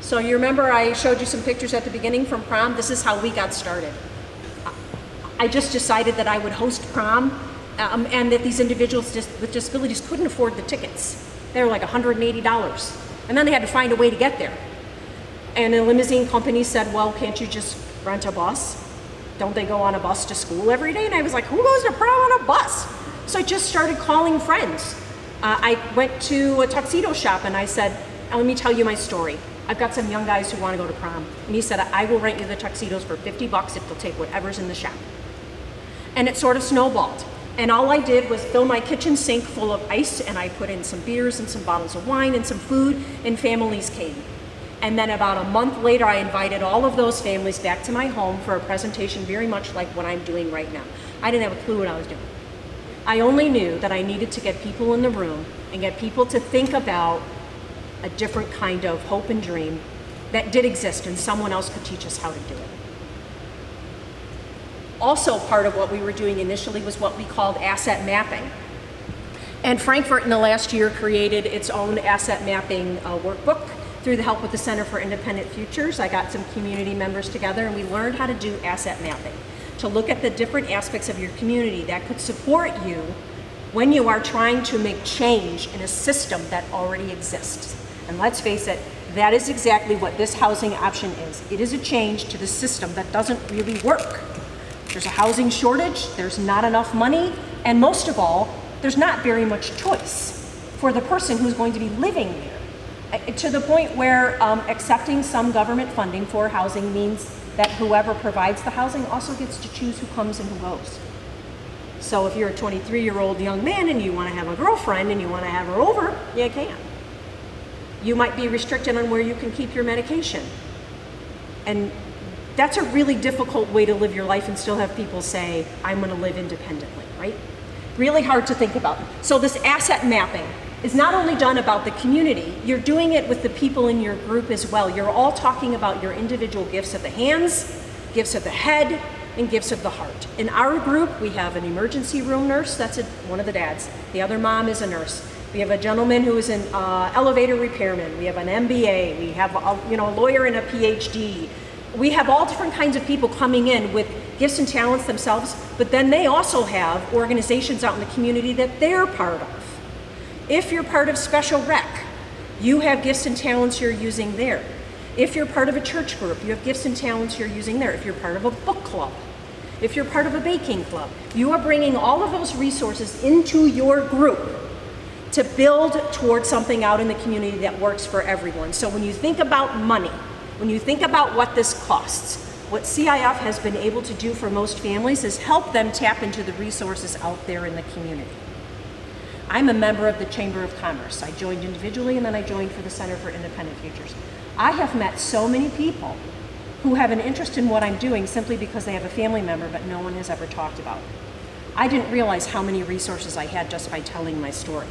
So you remember I showed you some pictures at the beginning from prom? This is how we got started. I just decided that I would host prom, and that these individuals with disabilities couldn't afford the tickets. They were like $180. And then they had to find a way to get there. And a limousine company said, well, can't you just rent a bus? Don't they go on a bus to school every day? And I was like, who goes to prom on a bus? So I just started calling friends. I went to a tuxedo shop and I said, let me tell you my story. I've got some young guys who want to go to prom. And he said, I will rent you the tuxedos for $50 if they'll take whatever's in the shop. And it sort of snowballed. And all I did was fill my kitchen sink full of ice, and I put in some beers and some bottles of wine and some food, and families came. And then about a month later, I invited all of those families back to my home for a presentation very much like what I'm doing right now. I didn't have a clue what I was doing. I only knew that I needed to get people in the room and get people to think about a different kind of hope and dream that did exist, and someone else could teach us how to do it. Also, part of what we were doing initially was what we called asset mapping. And Frankfurt in the last year created its own asset mapping workbook through the help with the Center for Independent Futures. I got some community members together and we learned how to do asset mapping, to look at the different aspects of your community that could support you when you are trying to make change in a system that already exists. And let's face it, that is exactly what this housing option is. It is a change to the system that doesn't really work. There's a housing shortage, there's not enough money, and most of all, there's not very much choice for the person who's going to be living there. To the point where accepting some government funding for housing means that whoever provides the housing also gets to choose who comes and who goes. So if you're a 23-year-old young man and you want to have a girlfriend and you want to have her over, you can. You might be restricted on where you can keep your medication. And that's a really difficult way to live your life and still have people say, I'm going to live independently, right? Really hard to think about. So this asset mapping is not only done about the community, you're doing it with the people in your group as well. You're all talking about your individual gifts of the hands, gifts of the head, and gifts of the heart. In our group, we have an emergency room nurse, that's one of the dads. The other mom is a nurse. We have a gentleman who is an elevator repairman. We have an MBA. We have a lawyer and a PhD. We have all different kinds of people coming in with gifts and talents themselves, but then they also have organizations out in the community that they're part of. If you're part of Special Rec, you have gifts and talents you're using there. If you're part of a church group, you have gifts and talents you're using there. If you're part of a book club, if you're part of a baking club, you are bringing all of those resources into your group to build towards something out in the community that works for everyone. So when you think about money, when you think about what this costs, what CIF has been able to do for most families is help them tap into the resources out there in the community. I'm a member of the Chamber of Commerce. I joined individually and then I joined for the Center for Independent Futures. I have met so many people who have an interest in what I'm doing simply because they have a family member but no one has ever talked about it. I didn't realize how many resources I had just by telling my story.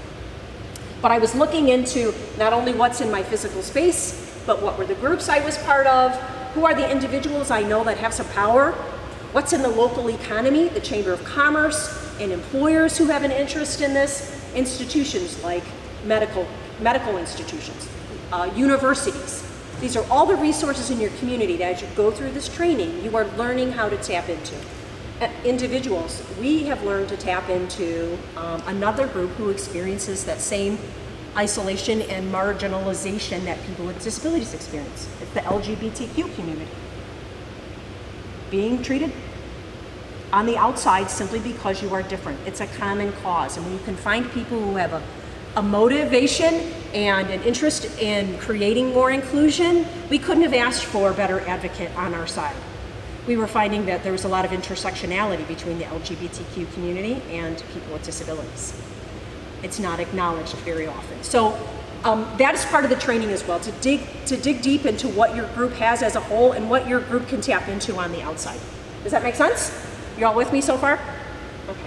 But I was looking into not only what's in my physical space, but what were the groups I was part of, who are the individuals I know that have some power, what's in the local economy, the Chamber of Commerce, and employers who have an interest in this, institutions like medical institutions, universities. These are all the resources in your community that as you go through this training, you are learning how to tap into. Individuals, we have learned to tap into another group who experiences that same isolation and marginalization that people with disabilities experience. It's the LGBTQ community. Being treated on the outside simply because you are different. It's a common cause. And when you can find people who have a motivation and an interest in creating more inclusion, we couldn't have asked for a better advocate on our side. We were finding that there was a lot of intersectionality between the LGBTQ community and people with disabilities. It's not acknowledged very often. So that is part of the training as well, to dig deep into what your group has as a whole and what your group can tap into on the outside. Does that make sense? You all with me so far? Okay.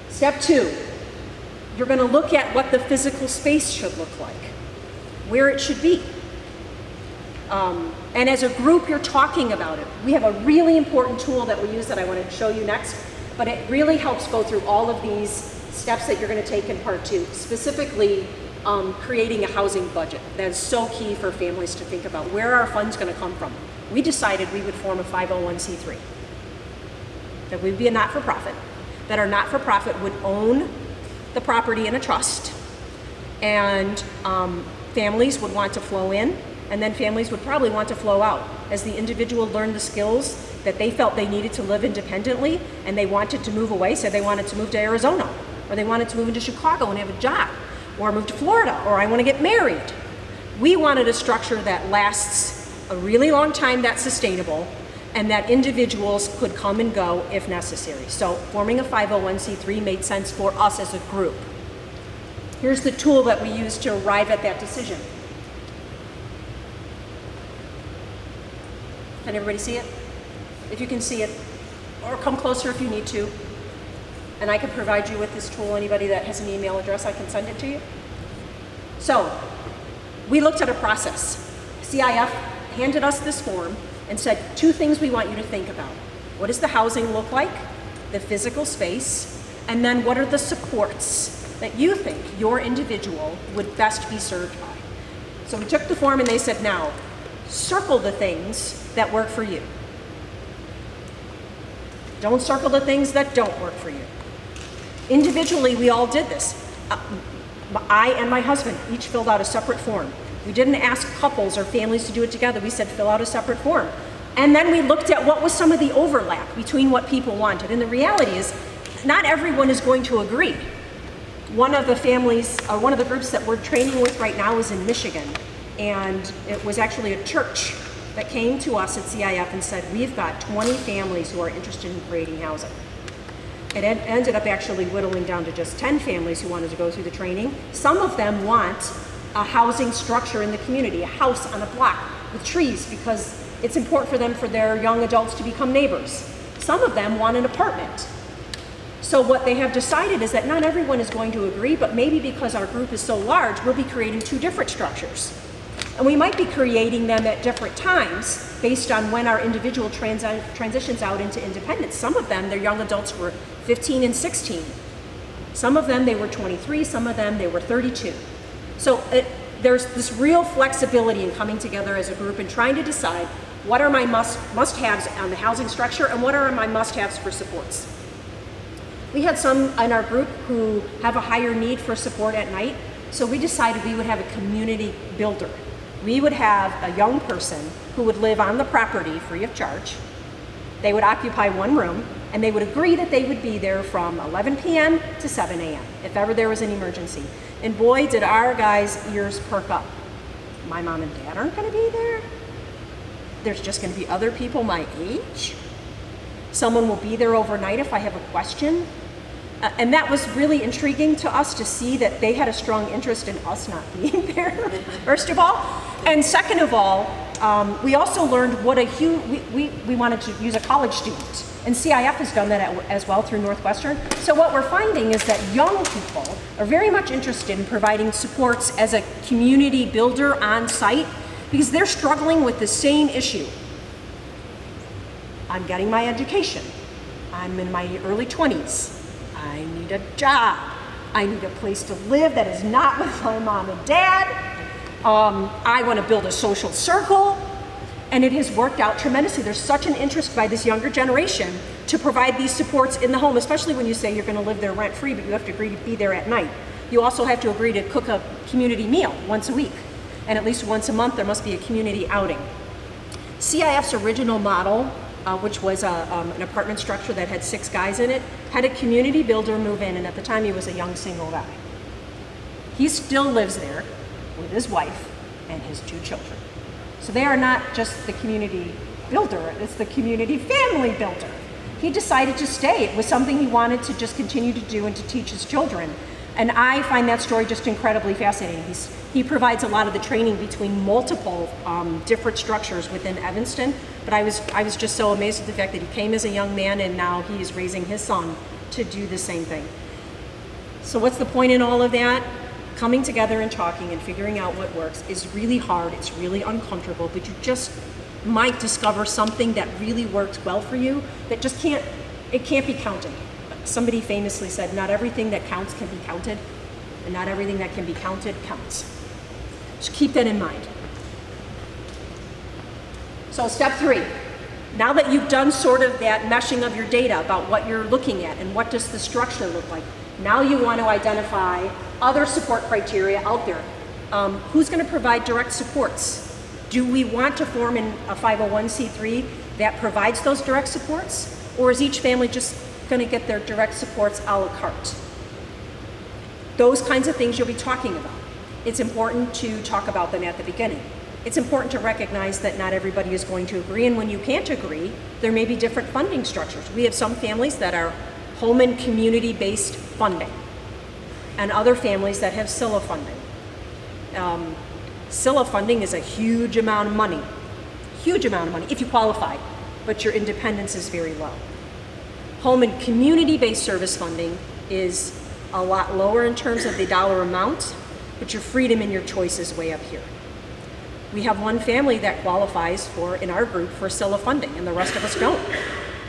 Step 2, you're going to look at what the physical space should look like, where it should be. And as a group, you're talking about it. We have a really important tool that we use that I want to show you next, but it really helps go through all of these steps that you're going to take in part 2, specifically creating a housing budget. That is so key for families to think about. Where are our funds going to come from? We decided we would form a 501c3, that we'd be a not-for-profit, that our not-for-profit would own the property in a trust, and families would want to flow in, and then families would probably want to flow out as the individual learned the skills that they felt they needed to live independently, and they wanted to move away, say they wanted to move to Arizona, or they wanted to move into Chicago and have a job, or move to Florida, or I want to get married. We wanted a structure that lasts a really long time, that's sustainable, and that individuals could come and go if necessary. So forming a 501c3 made sense for us as a group. Here's the tool that we use to arrive at that decision. Can everybody see it? If you can see it, or come closer if you need to. And I can provide you with this tool. Anybody that has an email address, I can send it to you. So, we looked at a process. CIF handed us this form and said 2 things we want you to think about. What does the housing look like? The physical space. And then what are the supports that you think your individual would best be served by? So we took the form and they said, now, circle the things that work for you. Don't circle the things that don't work for you. Individually, we all did this. I and my husband each filled out a separate form. We didn't ask couples or families to do it together. We said, fill out a separate form. And then we looked at what was some of the overlap between what people wanted. And the reality is, not everyone is going to agree. One of the families, or one of the groups that we're training with right now is in Michigan. And it was actually a church that came to us at CIF and said, we've got 20 families who are interested in creating housing. It ended up actually whittling down to just 10 families who wanted to go through the training. Some of them want a housing structure in the community, a house on a block with trees, because it's important for them, for their young adults to become neighbors. Some of them want an apartment. So what they have decided is that not everyone is going to agree, but maybe because our group is so large, we'll be creating 2 different structures. And we might be creating them at different times based on when our individual transitions out into independence. Some of them, their young adults were 15 and 16. Some of them, they were 23. Some of them, they were 32. So there's this real flexibility in coming together as a group and trying to decide what are my must-haves on the housing structure and what are my must-haves for supports. We had some in our group who have a higher need for support at night, so we decided we would have a community builder. We would have a young person who would live on the property free of charge. They would occupy 1 room, and they would agree that they would be there from 11 p.m. to 7 a.m. if ever there was an emergency. And boy, did our guys' ears perk up. My mom and dad aren't going to be there. There's just going to be other people my age. Someone will be there overnight if I have a question. And that was really intriguing to us to see that they had a strong interest in us not being there, first of all. And second of all, we also learned what we wanted to use a college student. And CIF has done that as well through Northwestern. So what we're finding is that young people are very much interested in providing supports as a community builder on site because they're struggling with the same issue. I'm getting my education. I'm in my early 20s. I need a job. I need a place to live that is not with my mom and dad. I want to build a social circle. And it has worked out tremendously. There's such an interest by this younger generation to provide these supports in the home, especially when you say you're going to live there rent-free, but you have to agree to be there at night. You also have to agree to cook a community meal once a week. And at least once a month, there must be a community outing. CIF's original model which was an apartment structure that had 6 guys in it, had a community builder move in, and at the time he was a young single guy. He still lives there with his wife and his 2 children. So they are not just the community builder, it's the community family builder. He decided to stay. It was something he wanted to just continue to do and to teach his children. And I find that story just incredibly fascinating. He provides a lot of the training between multiple different structures within Evanston, but I was just so amazed at the fact that he came as a young man and now he is raising his son to do the same thing. So what's the point in all of that? Coming together and talking and figuring out what works is really hard, it's really uncomfortable, but you just might discover something that really works well for you that just can't be counted. Somebody famously said, not everything that counts can be counted, and not everything that can be counted counts. So keep that in mind. So step 3, now that you've done sort of that meshing of your data about what you're looking at and what does the structure look like, now you want to identify other support criteria out there. Who's going to provide direct supports? Do we want to form a 501c3 that provides those direct supports? Or is each family just going to get their direct supports a la carte? Those kinds of things you'll be talking about. It's important to talk about them at the beginning. It's important to recognize that not everybody is going to agree, and when you can't agree, there may be different funding structures. We have some families that are home and community-based funding, and other families that have SILA funding. SILA funding is a huge amount of money if you qualify, but your independence is very low. Home and community-based service funding is a lot lower in terms of the dollar amount, but your freedom and your choice is way up here. We have one family that qualifies in our group for SILA funding, and the rest of us don't.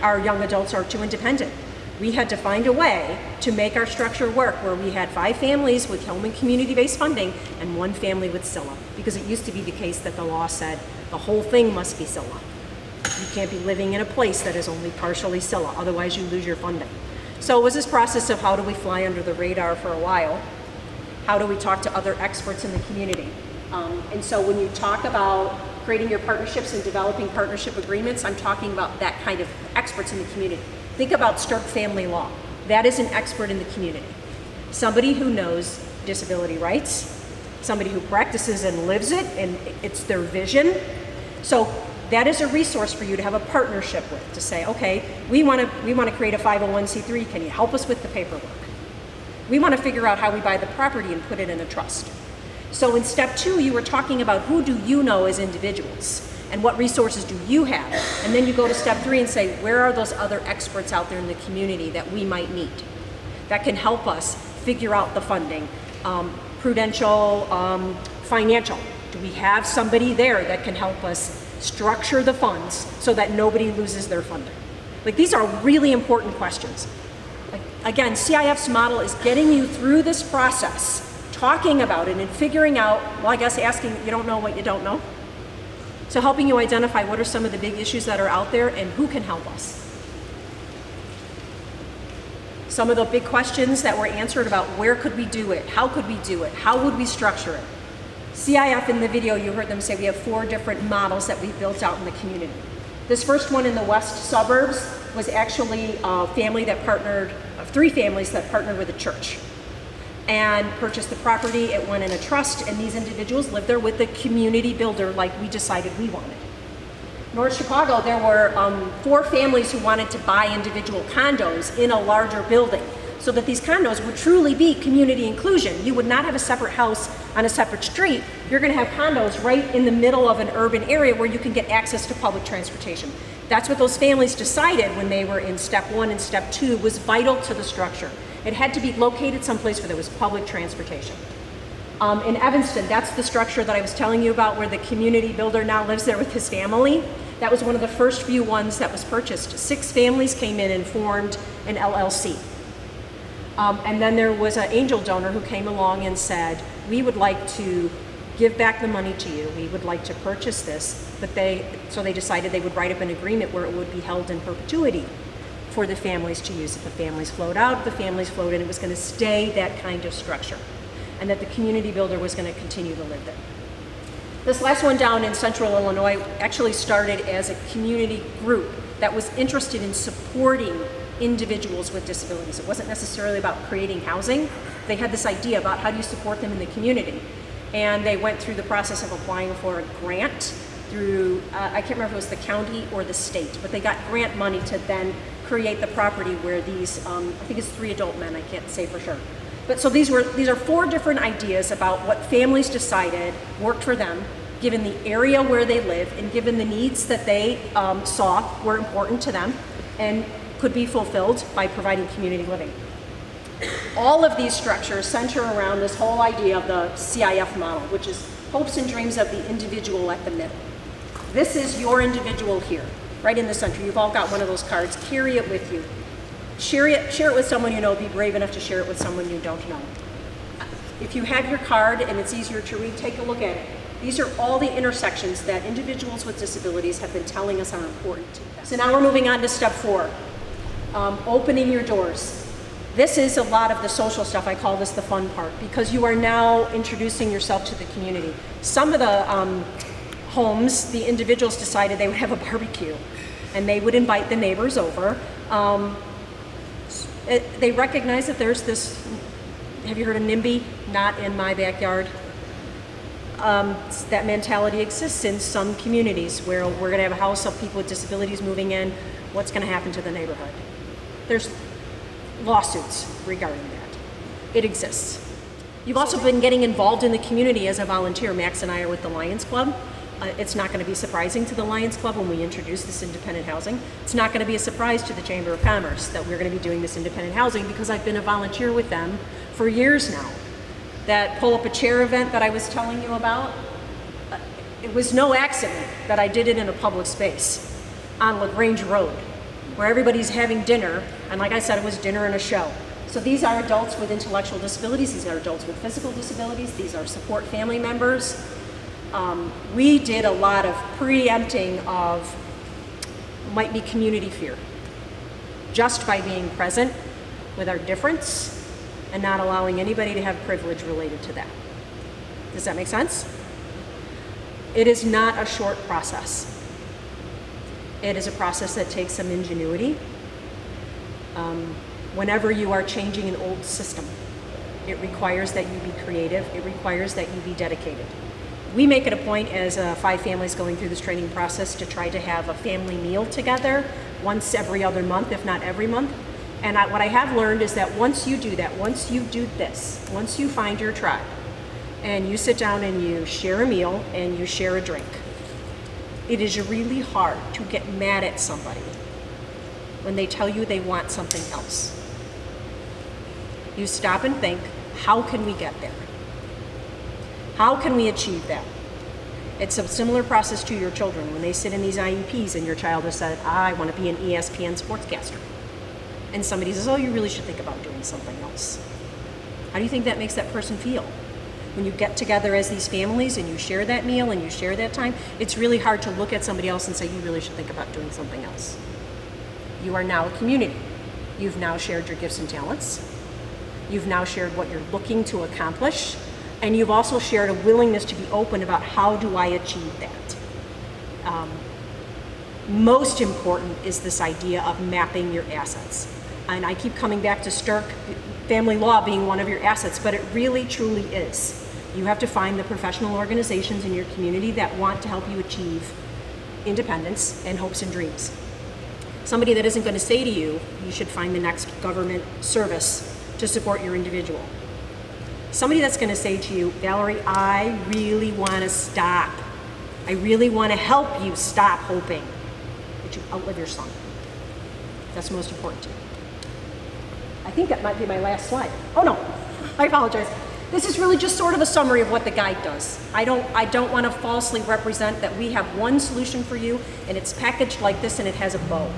Our young adults are too independent. We had to find a way to make our structure work where we had 5 families with home and community-based funding and 1 family with SILA, because it used to be the case that the law said the whole thing must be SILA. You can't be living in a place that is only partially SILA, otherwise you lose your funding. So it was this process of how do we fly under the radar for a while? How do we talk to other experts in the community? And so when you talk about creating your partnerships and developing partnership agreements, I'm talking about that kind of experts in the community. Think about Sterk family law. That is an expert in the community. Somebody who knows disability rights, somebody who practices and lives it, and it's their vision. So that is a resource for you to have a partnership with, to say, okay, we want to create a 501c3, can you help us with the paperwork? We want to figure out how we buy the property and put it in a trust. So in step 2, you were talking about who do you know as individuals and what resources do you have? And then you go to step 3 and say, where are those other experts out there in the community that we might need that can help us figure out the funding? Prudential, financial. Do we have somebody there that can help us structure the funds so that nobody loses their funding? Like, these are really important questions. Again, CIF's model is getting you through this process, talking about it and figuring out, well, I guess asking, you don't know what you don't know. So helping you identify what are some of the big issues that are out there and who can help us. Some of the big questions that were answered about where could we do it, how could we do it, how would we structure it. CIF, in the video you heard them say we have 4 different models that we built out in the community. This first one in the west suburbs was actually a family that partnered, 3 families that partnered with a church and purchased the property. It went in a trust, and these individuals lived there with the community builder like we decided we wanted. North Chicago, there were 4 families who wanted to buy individual condos in a larger building so that these condos would truly be community inclusion. You would not have a separate house on a separate street. You're going to have condos right in the middle of an urban area where you can get access to public transportation. That's what those families decided when they were in step 1 and step 2 was vital to the structure. It had to be located someplace where there was public transportation. In Evanston, that's the structure that I was telling you about where the community builder now lives there with his family. That was one of the first few ones that was purchased. 6 families came in and formed an LLC. And then there was an angel donor who came along and said, we would like to give back the money to you. We would like to purchase this. So they decided they would write up an agreement where it would be held in perpetuity for the families to use. If the families flowed out, the families flowed in. It was going to stay that kind of structure. And that the community builder was going to continue to live there. This last one down in central Illinois actually started as a community group that was interested in supporting individuals with disabilities. It wasn't necessarily about creating housing. They had this idea about how do you support them in the community. And they went through the process of applying for a grant through, I can't remember if it was the county or the state, but they got grant money to then create the property where these, I think it's 3 adult men, I can't say for sure. But so these are 4 different ideas about what families decided worked for them, given the area where they live and given the needs that they saw were important to them and could be fulfilled by providing community living. All of these structures center around this whole idea of the CIF model, which is hopes and dreams of the individual at the middle. This is your individual here, right in the center. You've all got one of those cards. Carry it with you. Share it with someone you know. Be brave enough to share it with someone you don't know. If you have your card and it's easier to read, take a look at it. These are all the intersections that individuals with disabilities have been telling us are important to them. So now we're moving on to step 4, opening your doors. This is a lot of the social stuff. I call this the fun part because you are now introducing yourself to the community. Some of the homes, the individuals decided they would have a barbecue and they would invite the neighbors over. They recognize that there's this, have you heard of NIMBY? Not in my backyard. That mentality exists in some communities where we're going to have a house of people with disabilities moving in. What's going to happen to the neighborhood? There's lawsuits regarding that. It exists. You've also been getting involved in the community as a volunteer. Max and I are with the Lions Club. It's not going to be surprising to the Lions Club when we introduce this independent housing. It's not going to be a surprise to the Chamber of Commerce that we're going to be doing this independent housing because I've been a volunteer with them for years now. That pull-up-a-chair event that I was telling you about, it was no accident that I did it in a public space on LaGrange Road, where everybody's having dinner, and like I said, it was dinner and a show. So these are adults with intellectual disabilities, these are adults with physical disabilities, these are support family members. We did a lot of preempting of might be community fear, just by being present with our difference and not allowing anybody to have privilege related to that. Does that make sense? It is not a short process. It is a process that takes some ingenuity. Whenever you are changing an old system, it requires that you be creative. It requires that you be dedicated. We make it a point as 5 families going through this training process to try to have a family meal together once every other month, if not every month. And what I have learned is that once you do that, once you do this, once you find your tribe and you sit down and you share a meal and you share a drink, it is really hard to get mad at somebody when they tell you they want something else. You stop and think, how can we get there? How can we achieve that? It's a similar process to your children when they sit in these IEPs and your child has said, I want to be an ESPN sportscaster. And somebody says, oh, you really should think about doing something else. How do you think that makes that person feel? When you get together as these families and you share that meal and you share that time, it's really hard to look at somebody else and say, you really should think about doing something else. You are now a community. You've now shared your gifts and talents. You've now shared what you're looking to accomplish. And you've also shared a willingness to be open about how do I achieve that. Most important is this idea of mapping your assets. And I keep coming back to Sterk, family law being one of your assets, but it really truly is. You have to find the professional organizations in your community that want to help you achieve independence and hopes and dreams. Somebody that isn't going to say to you, you should find the next government service to support your individual. Somebody that's going to say to you, Valerie, I really want to stop. I really want to help you stop hoping that you outlive your son. That's most important to you. I think that might be my last slide. Oh no, I apologize. This is really just sort of a summary of what the guide does. I don't want to falsely represent that we have one solution for you and it's packaged like this and it has a bow.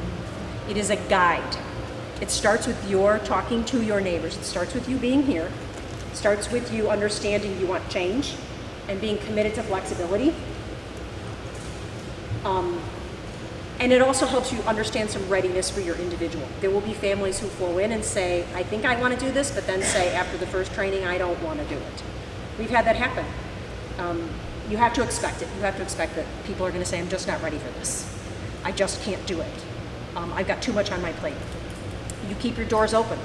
It is a guide. It starts with your talking to your neighbors. It starts with you being here. It starts with you understanding you want change and being committed to flexibility. And it also helps you understand some readiness for your individual. There will be families who flow in and say, I think I want to do this, but then say after the first training, I don't want to do it. We've had that happen. You have to expect it. You have to expect that people are going to say, I'm just not ready for this. I just can't do it. I've got too much on my plate. You keep your doors open.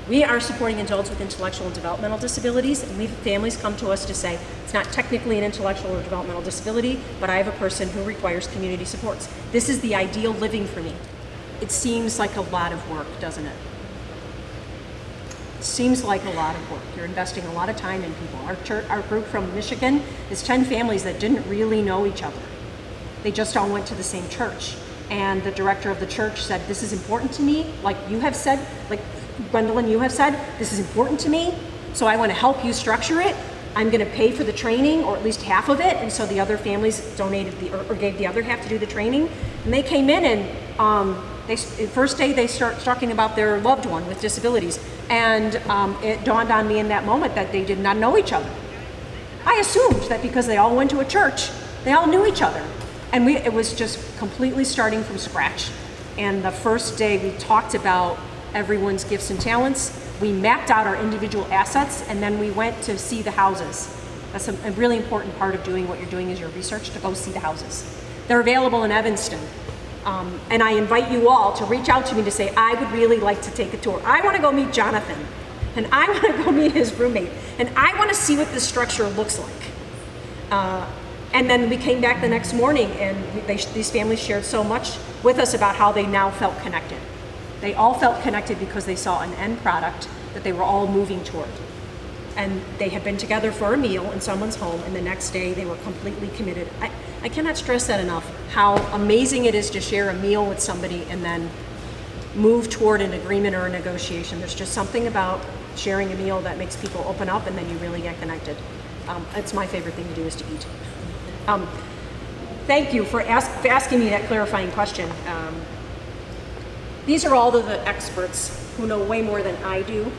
We are supporting adults with intellectual and developmental disabilities, and we have families come to us to say, it's not technically an intellectual or developmental disability, but I have a person who requires community supports. This is the ideal living for me. It seems like a lot of work, doesn't it? It seems like a lot of work. You're investing a lot of time in people. Our group from Michigan is 10 families that didn't really know each other. They just all went to the same church. And the director of the church said, this is important to me, like you have said, like Gwendolyn, you have said, this is important to me, so I want to help you structure it. I'm going to pay for the training, or at least half of it, and so the other families donated or gave the other half to do the training. And they came in and the first day they start talking about their loved one with disabilities, and it dawned on me in that moment that they did not know each other. I assumed that because they all went to a church, they all knew each other. And it was just completely starting from scratch. And the first day we talked about everyone's gifts and talents. We mapped out our individual assets, and then we went to see the houses. That's a really important part of doing what you're doing is your research, to go see the houses. They're available in Evanston. And I invite you all to reach out to me to say, I would really like to take a tour. I want to go meet Jonathan, and I want to go meet his roommate, and I want to see what this structure looks like. And then we came back the next morning, and these families shared so much with us about how they now felt connected. They all felt connected because they saw an end product that they were all moving toward. And they had been together for a meal in someone's home, and the next day they were completely committed. I cannot stress that enough, how amazing it is to share a meal with somebody and then move toward an agreement or a negotiation. There's just something about sharing a meal that makes people open up, and then you really get connected. It's my favorite thing to do, is to eat. Thank you for asking me that clarifying question. These are all of the experts who know way more than I do,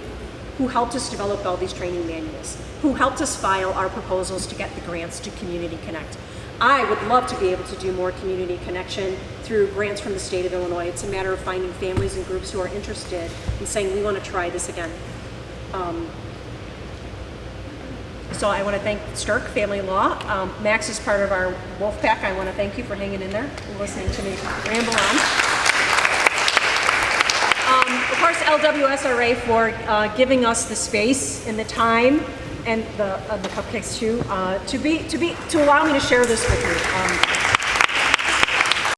who helped us develop all these training manuals, who helped us file our proposals to get the grants to Community Connect. I would love to be able to do more community connection through grants from the state of Illinois. It's a matter of finding families and groups who are interested in saying, we want to try this again. So I want to thank Sterk Family Law. Max is part of our Wolf Pack. I want to thank you for hanging in there and listening to me ramble on. Of course, LWSRA for giving us the space and the time, and the cupcakes too, to allow me to share this with you.